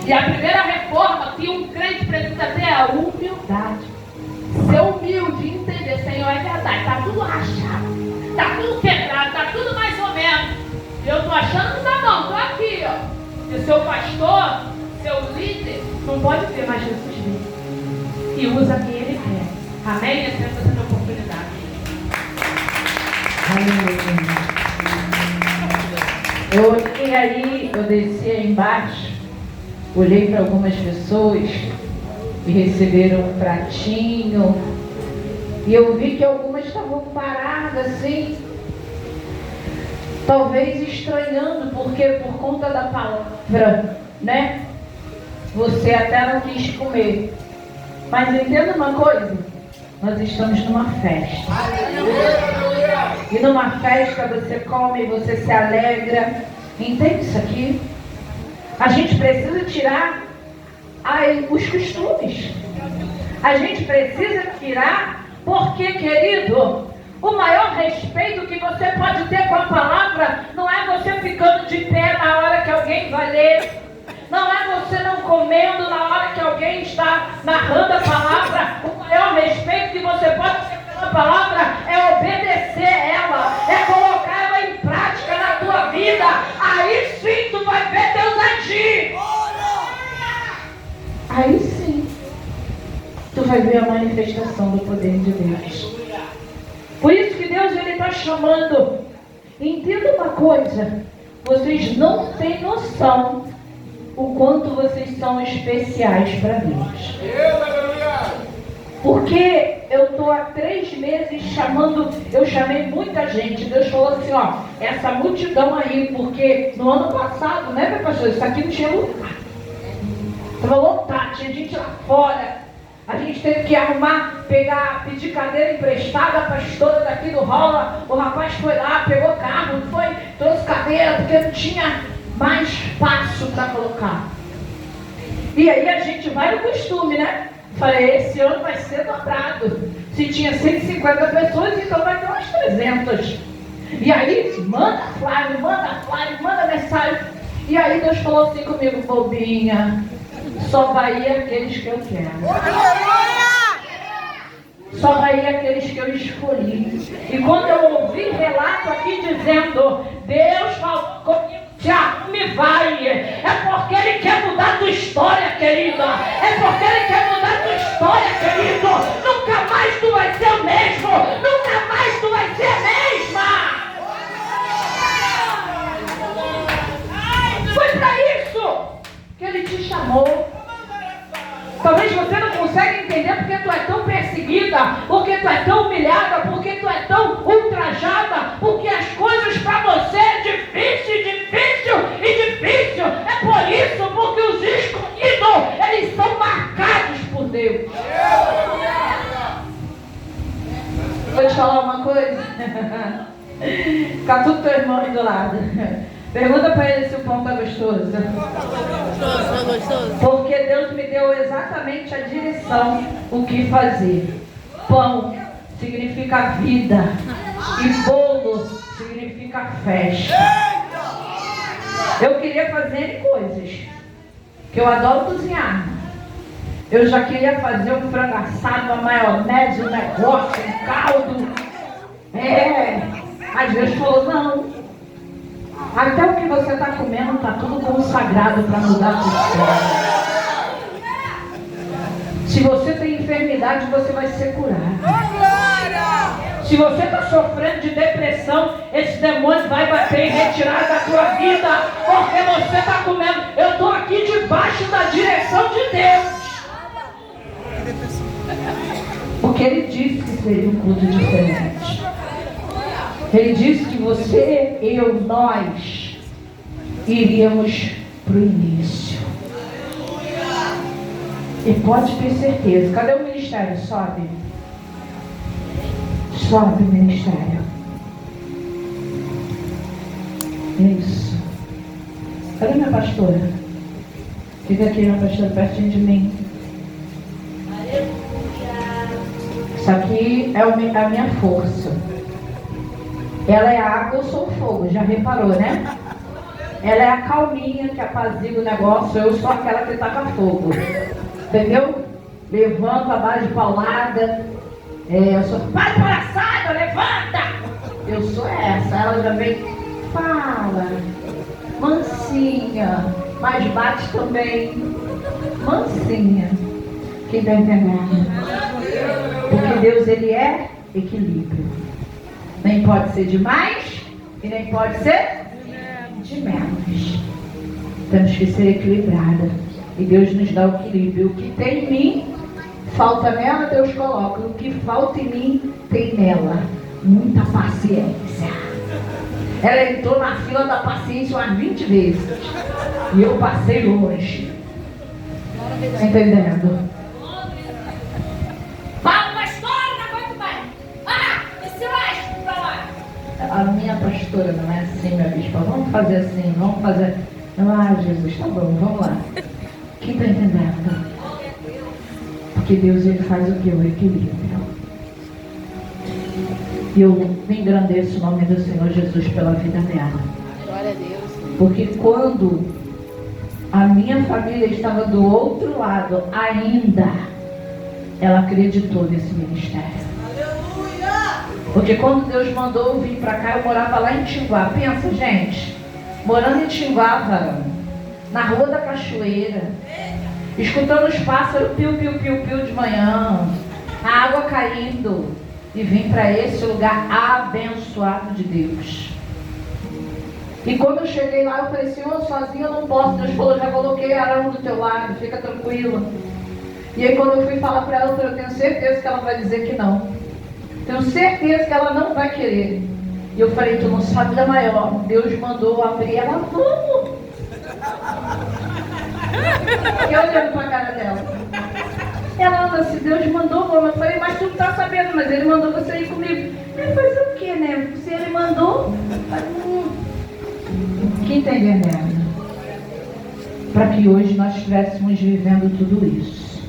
E a primeira reforma que um crente precisa ter é a humildade. Ser humilde e entender, Senhor, é verdade, está tudo rachado, está tudo quebrado, está tudo mais ou menos. Eu estou achando que tá não, estou aqui, ó. E o seu pastor, seu líder, não pode ver mais Jesus vivo. E usa quem ele quer. Amém? Essa é a minha oportunidade. Eu olhei aí, eu desci aí embaixo, olhei para algumas pessoas que receberam um pratinho, e eu vi que algumas estavam paradas assim, talvez estranhando, porque por conta da palavra, né? Você até não quis comer. Mas entenda uma coisa, nós estamos numa festa. E numa festa você come, você se alegra. Entende isso aqui? A gente precisa tirar os costumes. A gente precisa tirar, porque, querido, o maior respeito que você pode ter com a palavra não é você ficando de pé na hora que alguém vai ler. Não é você não comendo na hora que alguém está narrando a palavra. O maior respeito que você pode ter pela palavra é obedecer ela, é colocar ela em prática na tua vida. Aí sim tu vai ver Deus agir. Aí sim tu vai ver a manifestação do poder de Deus. Por isso que Deus está chamando. Entenda uma coisa, vocês não têm noção o quanto vocês são especiais para Deus. Porque eu estou há 3 meses chamando, eu chamei muita gente. Deus falou assim, ó, essa multidão aí, porque no ano passado, né, meu pastor, isso aqui não tinha lugar. Estava lotado, tinha gente lá fora. A gente teve que arrumar, pedir cadeira emprestada, a pastora daqui do Rola. O rapaz foi lá, pegou carro, trouxe cadeira, porque não tinha mais espaço para colocar. E aí a gente vai no costume, né? Falei, esse ano vai ser dobrado. Se tinha 150 pessoas, então vai ter umas 300. E aí, manda flyer, manda mensagem. E aí Deus falou assim comigo, bobinha, só vai ir aqueles que eu quero. Só vai ir aqueles que eu escolhi. E quando eu ouvi relato aqui dizendo, Deus falou comigo, se arrume, vai. É porque Ele quer mudar a tua história, querida. É porque Ele quer mudar a tua história, querido. Nunca mais tu vai ser o mesmo. Nunca mais tu vai ser a mesma. Foi para isso que Ele te chamou. Talvez você não consiga entender porque tu é tão perseguida, porque tu é tão humilhada, porque tu é tão ultrajada, porque as coisas para você é difícil. É por isso, porque os escolhidos, eles são marcados por Deus. Vou te falar uma coisa. Fica tudo teu irmão aí do lado. Pergunta para ele se o pão está gostoso. Gostoso, gostoso. Porque Deus me deu exatamente a direção, o que fazer. Pão significa vida. E bolo significa festa. Eu queria fazer coisas. Que eu adoro cozinhar. Eu já queria fazer um frango assado, uma maionese, um negócio, um caldo. Mas Deus falou, não. Até o que você está comendo está tudo consagrado para mudar a sua história. Se você tem enfermidade, você vai ser curado. Se você está sofrendo de depressão, esse demônio vai bater e retirar da tua vida, porque você está comendo. Eu estou aqui debaixo da direção de Deus. Porque Ele disse que seria um culto diferente. Ele disse que você, eu, nós iríamos para o início. E pode ter certeza. Cadê o ministério? Sobe. Sobe o ministério. Isso. Cadê minha pastora? Fica aqui, minha pastora, pertinho de mim. Isso aqui é a minha força. Ela é a água, eu sou o fogo. Já reparou, né? Ela é a calminha que apazigua o negócio. Eu sou aquela que taca fogo. Entendeu? Levanta a base de paulada. Eu sou, vai palhaçada, levanta! Eu sou essa. Ela já vem, fala, mansinha, mas bate também, mansinha. Quem está entendendo? Porque Deus, Ele é equilíbrio. Nem pode ser de mais e nem pode ser de menos. Temos que ser equilibrada. E Deus nos dá o equilíbrio. O que tem em mim, falta nela, Deus coloca. O que falta em mim, tem nela. Muita paciência. Ela entrou na fila da paciência umas 20 vezes. E eu passei longe. Está entendendo? Fala uma história da coisa do pai. Esse laço pra lá. A minha pastora não é assim, minha bispa. Vamos fazer assim, vamos fazer. Jesus, tá bom, vamos lá. Quem está entendendo? Porque Deus, Ele faz o que? O equilíbrio. E eu me engrandeço o nome do Senhor Jesus pela vida dela. Glória a Deus. Porque quando a minha família estava do outro lado, ainda ela acreditou nesse ministério. Aleluia! Porque quando Deus mandou eu vir para cá, eu morava lá em Tinguá. Pensa, gente, morando em Tinguá, varão, na Rua da Cachoeira, escutando os pássaros piu, piu, piu, piu de manhã, a água caindo, e vim para esse lugar abençoado de Deus. E quando eu cheguei lá, eu falei, Senhor, sozinho eu não posso. Deus falou, já coloquei Arão do teu lado, fica tranquila. E aí quando eu fui falar para ela, eu tenho certeza que ela vai dizer que não. Tenho certeza que ela não vai querer. E eu falei, tu não sabe da maior. Deus mandou abrir, ela, vamos. E eu olhando para a cara dela. Ela anda assim, Deus mandou, vamos. Eu falei, mas tu não tá sabendo, mas Ele mandou você ir comigo. Ele fazer o quê, né? Se Ele mandou, quem está entendendo? Para que hoje nós estivéssemos vivendo tudo isso.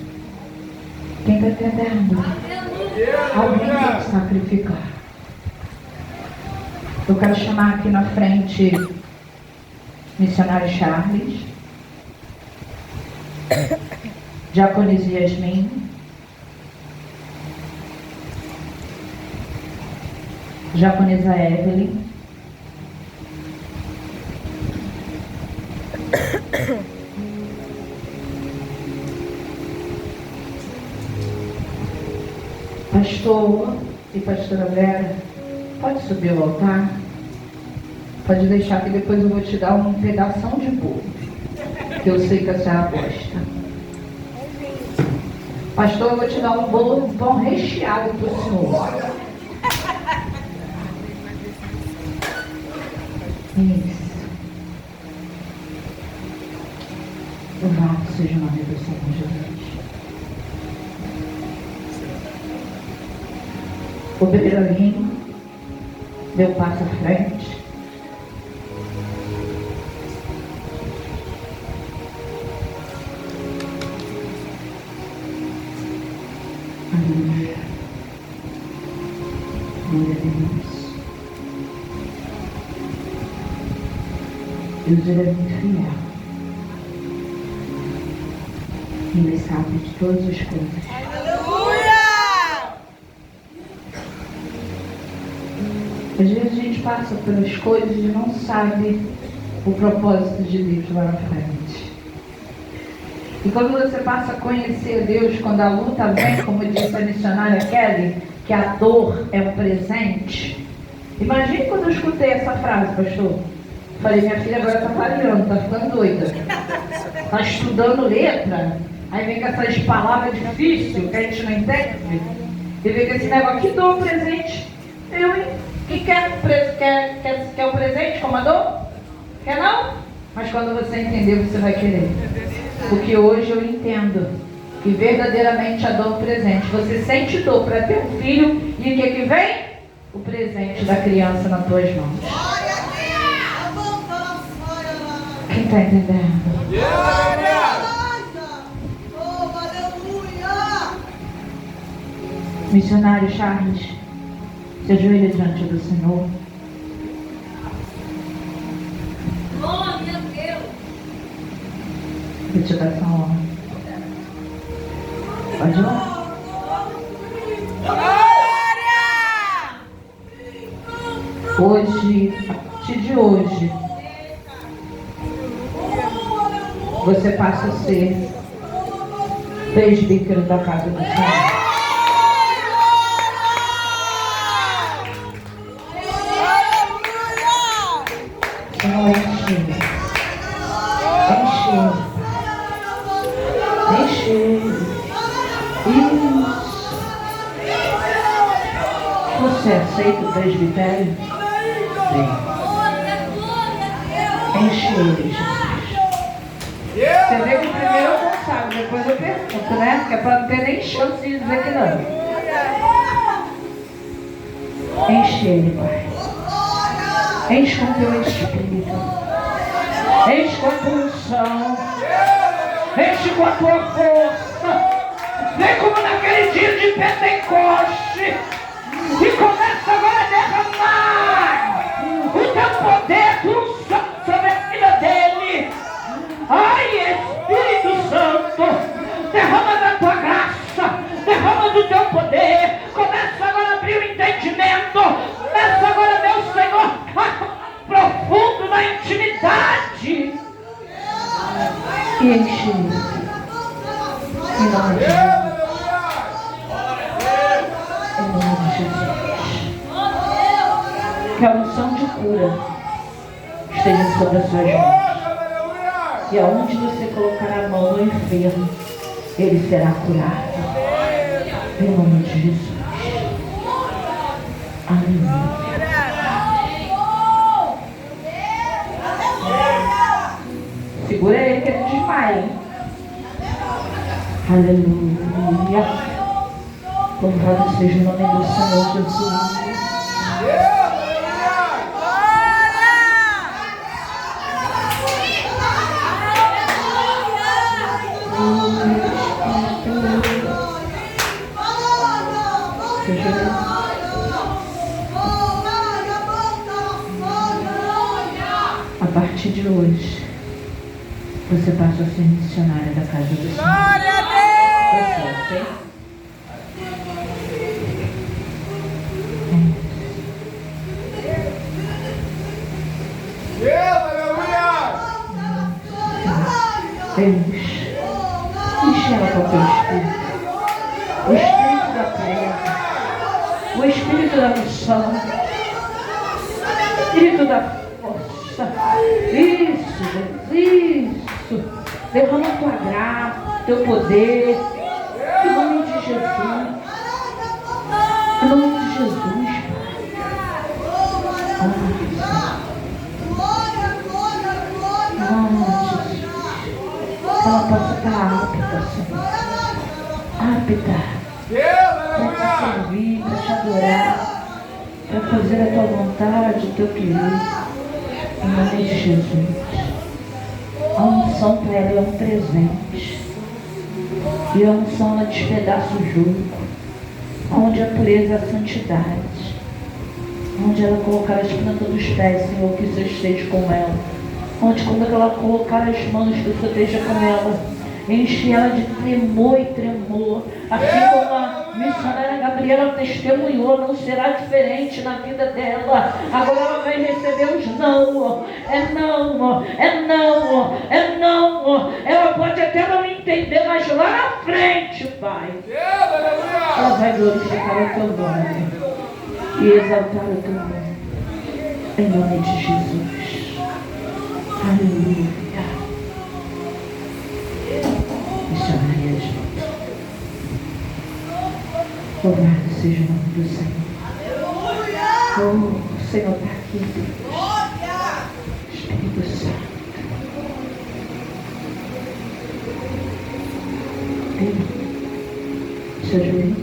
Quem está entendendo? Alguém tem que sacrificar. Eu quero chamar aqui na frente missionário Charles, diaconisa Yasmin, diaconisa Evelyn, pastor e pastora Vera, pode subir ao altar? Pode deixar que depois eu vou te dar um pedação de bolo, que eu sei que a senhora gosta. Pastor, eu vou te dar um bolo de pão recheado para o senhor. Isso. Louvado seja o nome do Senhor Jesus. O Pedrinho deu passo à frente. Aleluia. Glória a Deus. Deus, Ele é muito fiel. Ele sabe de todas as coisas. Aleluia! Às vezes a gente passa pelas coisas e não sabe o propósito de Deus lá na frente. E quando você passa a conhecer Deus, quando a luta vem, como disse a missionária Kelly, que a dor é um presente. Imagine quando eu escutei essa frase, pastor. Falei, minha filha agora está variando, está ficando doida. Está estudando letra, aí vem com essas palavras difíceis que a gente não entende. E vem com esse negócio, que dou um presente. Eu, hein? Que quer um presente, comador? Quer não? Mas quando você entender, você vai querer. Porque hoje eu entendo que verdadeiramente a dor presente. Você sente dor para ter um filho e o que vem? O presente da criança nas tuas mãos. Quem está entendendo? Missionário Charles, se ajoelha diante do Senhor. Oh, meu Deus! Vou te dar essa honra. Pode ir lá. Hoje, a partir de hoje, você passa a ser presbítero da casa do Senhor. Senhor, enche ele. Enche ele. Isso. Você aceita o presbitério? Sim. Enche ele, Jesus. Você vê que primeiro eu não sabe, depois eu pergunto, né? Que é para não ter nem chance de dizer que não. Enche ele, Pai. Enche com teu Espírito. Enche com a tua unção. Enche com a tua força. Vem como naquele dia de Pentecoste. E começa agora a derramar o teu poder, tua unção sobre a vida dele. Ai, Espírito Santo, derrama da tua graça, derrama do teu poder. Começa agora a abrir o entendimento. Começa agora, meu Senhor, a profundo na intimidade. E enche em nome de Jesus. Em nome de Jesus. Que a unção de cura esteja sobre as suas mãos. E aonde você colocar a mão no enfermo, ele será curado. Em nome de Jesus. Aleluia. Segura ele que ele desmaia, hein? Aleluia. Louvado seja o nome do Senhor Jesus. A partir de hoje, você passa a ser missionária da casa do Senhor. Glória a Deus! Enche ela com o teu Espírito. O Espírito da prega. O Espírito da missão. O Espírito da força. Isso, Deus, isso. Derrama a tua graça, teu poder. Em nome de Jesus. Em nome de Jesus, que ela possa estar apta, Senhor. Apta para te servir, para te adorar, para fazer a tua vontade, o teu querer. Em nome de Jesus. A unção para ela é um presente. E a unção ela despedaça o jugo. Onde a pureza é a santidade. Onde ela colocar as plantas dos pés, Senhor, que o Senhor esteja com ela. Onde quando ela colocar as mãos, que o Senhor esteja com ela. Enche ela de tremor e tremor. Assim como a missionária Gabriela testemunhou, não será diferente na vida dela. Agora ela vai receber os não. É não, é não, é não. Ela pode até não entender, mas lá na frente, Pai, ela vai glorificar o teu nome e exaltar o teu nome. Em nome de Jesus. Aleluia. Missionárias, louvado seja o nome do Senhor. Oh, o Senhor está aqui, Deus. Espírito Santo. Se ajoelhe.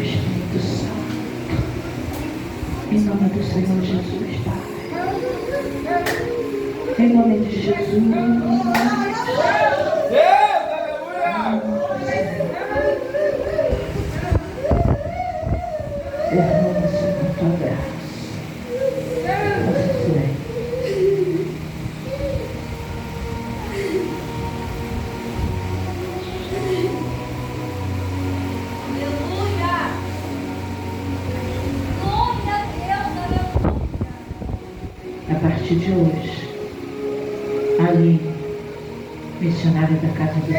Espírito Santo. Em nome do Senhor Jesus, Pai. Em nome de Jesus. Derrama, Senhor, tua graça. Assim será. A partir de hoje, ali, missionária da casa do Senhor.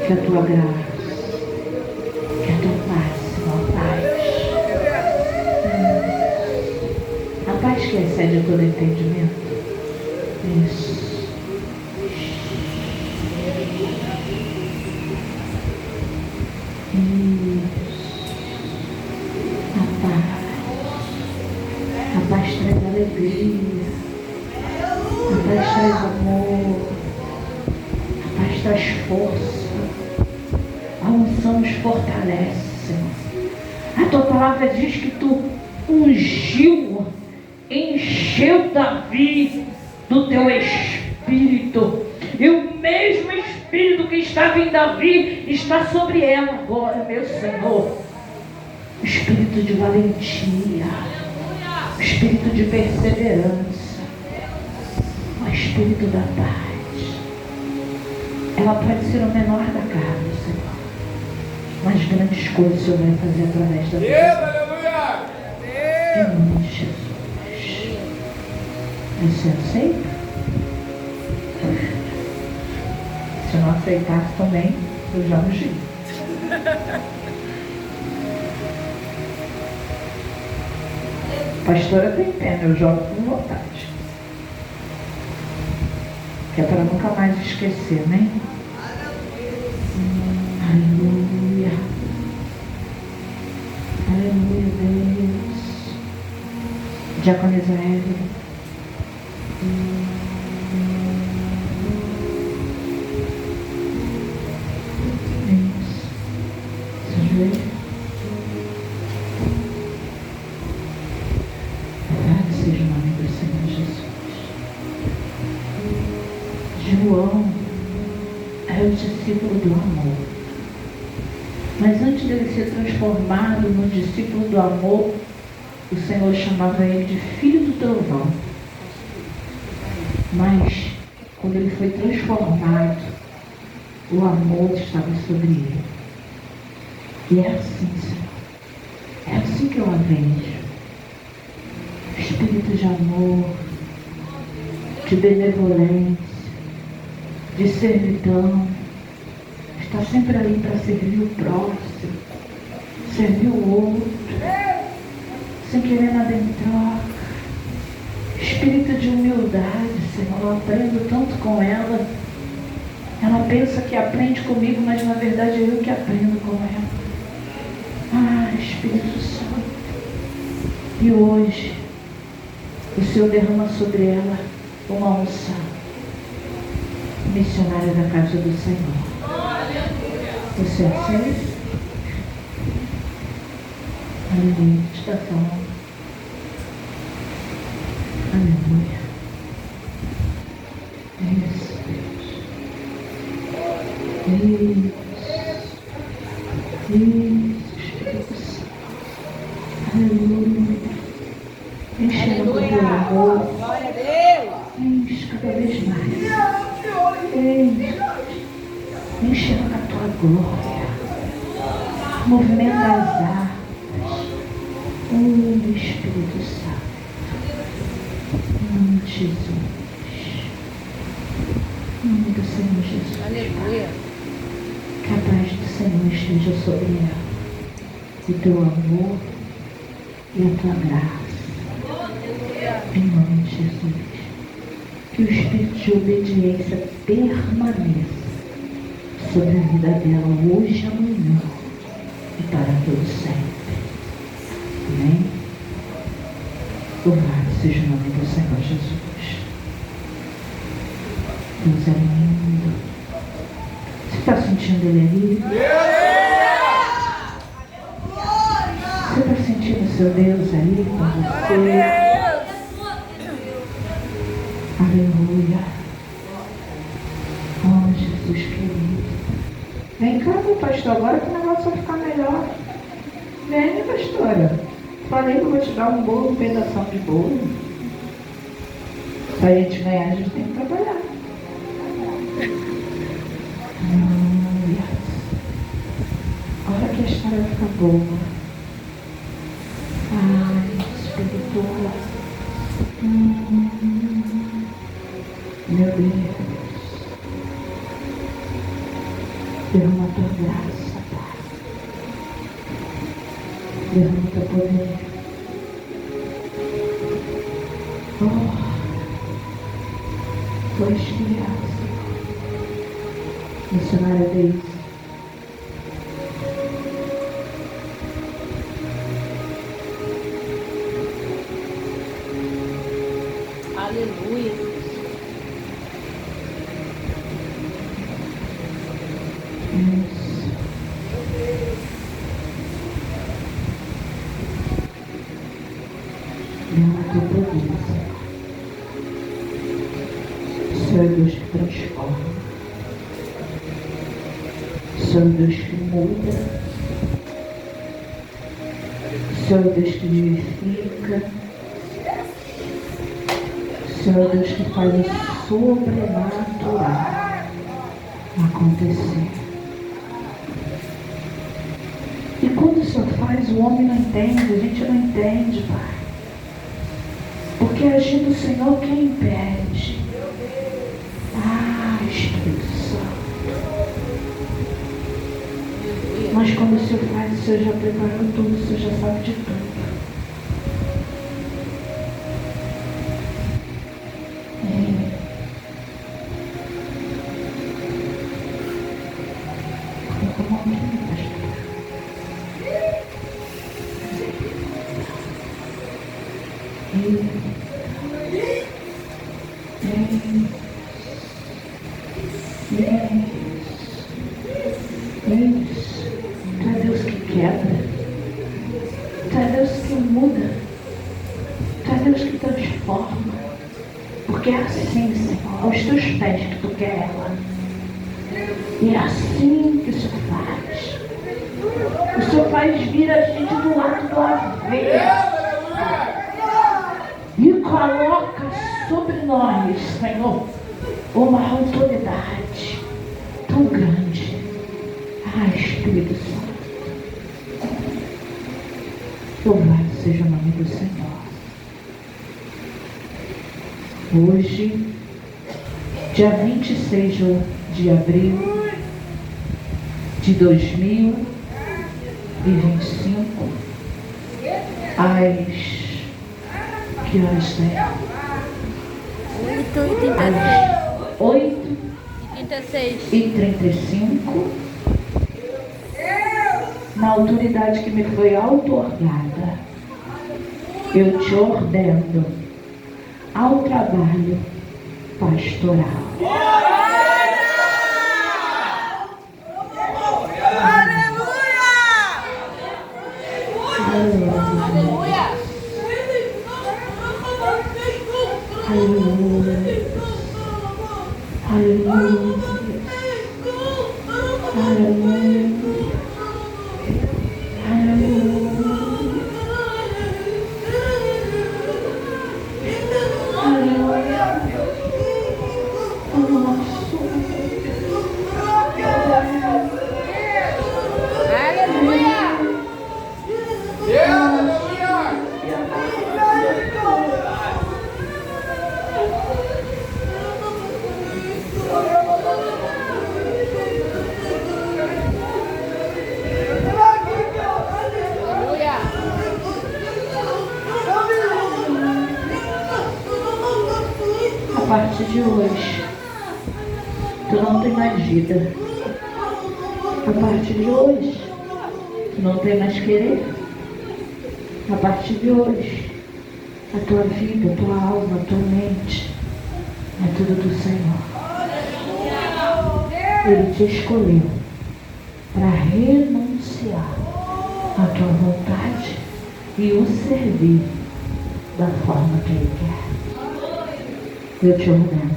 Que a tua graça, que a tua paz, Senhor, a paz que excede todo entendimento. Isso. A paz traz alegria, a paz traz amor, a paz traz força, a unção nos fortalece, Senhor. A tua palavra diz que tu ungiu, encheu Davi do teu espírito, e o mesmo espírito que estava em Davi está sobre ela agora, meu Senhor. Espírito de valentia, espírito de perseverança, o espírito da paz. Ela pode ser o menor da casa, Senhor, mas grandes coisas o Senhor vai fazer através da vida. Em nome de Jesus. Você aceita? Se não aceitasse também, eu já me giro. Pastora tem pena, eu jogo com vontade. Que é para nunca mais esquecer, né? Aleluia. Aleluia, Deus. Diaconisa Evelyn. Isso. Se ajoelha. Seja o nome do Senhor Jesus. João é o discípulo do amor. Mas antes dele ser transformado no discípulo do amor, o Senhor chamava ele de filho do trovão. Mas, quando ele foi transformado, o amor estava sobre ele. E é assim, Senhor. É assim que eu a vejo. Espírito de amor, de benevolência, de servidão, está sempre ali para servir o próximo, servir o outro, sem querer nada em troca. Espírito de humildade, Senhor, eu aprendo tanto com ela. Ela pensa que aprende comigo, mas na verdade é eu que aprendo com ela. Ah, Espírito Santo. E hoje, o Senhor derrama sobre ela uma unção. Missionária da casa do Senhor. Você aceita? Aleluia. Está falando. Aleluia. Isso, Deus. Isso, Espírito Santo. Aleluia. Enche no teu amor. Enche cada vez mais. Enche na tua glória. Movimenta as águas. Espírito Santo. Em nome de Jesus. Em nome do Senhor Jesus. Aleluia. Que a paz do Senhor esteja sobre ela. O teu amor e a tua graça. Em nome de Jesus. Que o espírito de obediência permaneça sobre a vida dela hoje e amanhã. e para todo sempre. Amém? Louvado seja o nome do Senhor Jesus. Deus é lindo. Você está sentindo Ele ali? Você está sentindo seu Deus ali com você? Aleluia. Oh, Jesus querido. Vem cá, meu pastor, agora que o negócio vai ficar melhor. Vem, pastora. Falei que eu vou te dar um bolo, um pedação de bolo. Para a gente ganhar, a gente tem que trabalhar. Aleluia. Olha que a história fica boa. Ai, espiritual. Meu Deus. Derrama a tua graça, Pai. Derrama o teu poder. Oh, tua experiência. Missionária Deise. Aleluia. Derrama a tua província. Senhor Deus que transforma. Senhor Deus que muda. Senhor Deus que vivifica. Senhor Deus que faz o sobrenatural acontecer. E quando o Senhor faz, o homem não entende, a gente não entende, Pai. Porque agindo o Senhor, quem impede? Ah, Espírito Santo. Mas quando o Senhor faz, o Senhor já preparou tudo, o Senhor já sabe de tudo. Tu é Deus que quebra. Tu é Deus que muda. Tu é Deus que transforma. Porque é assim, Senhor, aos teus pés que tu quer ela. E é assim que o Senhor faz. O Senhor faz vir a gente do lado do avesso. E coloca sobre nós, Senhor, uma autoridade tão grande. Ah, Espírito Santo. Louvado seja o nome do Senhor. Hoje, dia 26 de abril de 2025, às que horas é? 8h35, na autoridade que me foi outorgada, eu te ordeno ao trabalho pastoral. Aleluia! Aleluia. Aleluia. Aleluia. A partir de hoje, tu não tem mais vida. A partir de hoje, Tu não tem mais querer. A partir de hoje, a tua vida, a tua alma, a tua mente, é tudo do Senhor. Ele te escolheu para renunciar à tua vontade e o servir da forma que Ele quer. Eu te ordeno,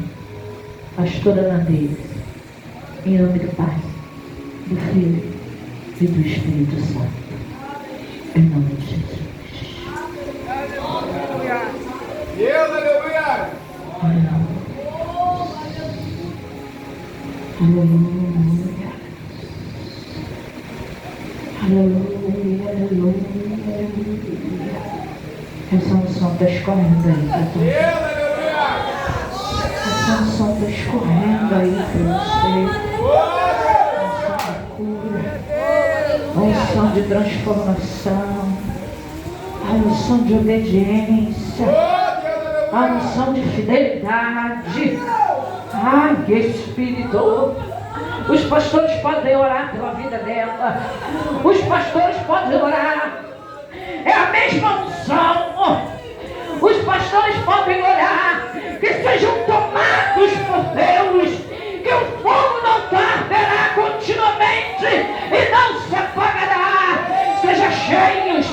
pastora Nandeira, em nome do Pai, do Filho e do Espírito Santo, em nome de Jesus. Deus, aleluia! Aleluia. Aleluia, aleluia, aleluia. Essa unção está escorrendo aí para tu. Deus, aleluia! Essa unção está escorrendo aí para você. A unção de transformação. A unção de obediência. A unção de fidelidade. Ai, Espírito. Os pastores podem orar pela vida dela. Os pastores podem orar. É a mesma unção. Os pastores podem orar. Que sejam tomados por Deus. Que o fogo não tardará continuamente e não se apagará. Seja cheios,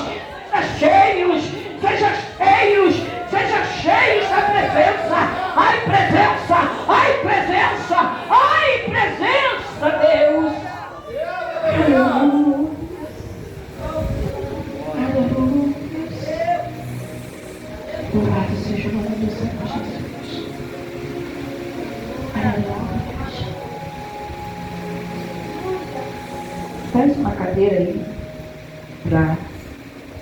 seja cheios da presença. Ai, presença, ai, presença, ai, presença, Deus. Aleluia. Aleluia. Louvado seja o nome do Senhor Jesus. Aleluia. Faz uma cadeira aí para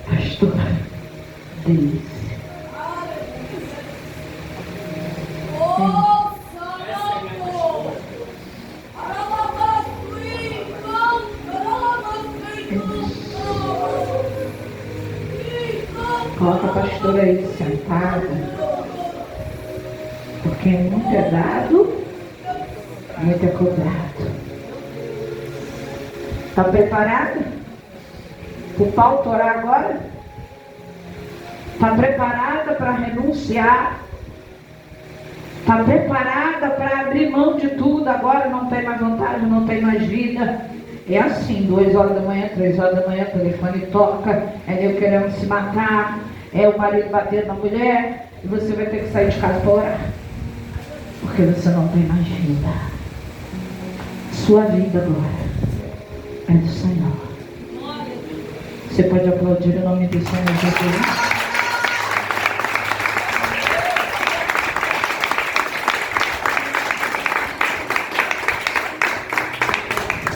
pastora Denise. Coloca a pastora aí sentada, porque muito é dado, muito é cobrado. Está preparada? O pau torar agora? Está preparada para renunciar? Está preparada para abrir mão de tudo? Agora não tem mais vontade, não tem mais vida. É assim, 2 horas da manhã, 3 horas da manhã, o telefone toca, é eu querendo se matar, é o marido batendo na mulher, e você vai ter que sair de casa para orar. Porque você não tem mais vida. Sua vida agora é do Senhor. Você pode aplaudir o nome do Senhor Jesus.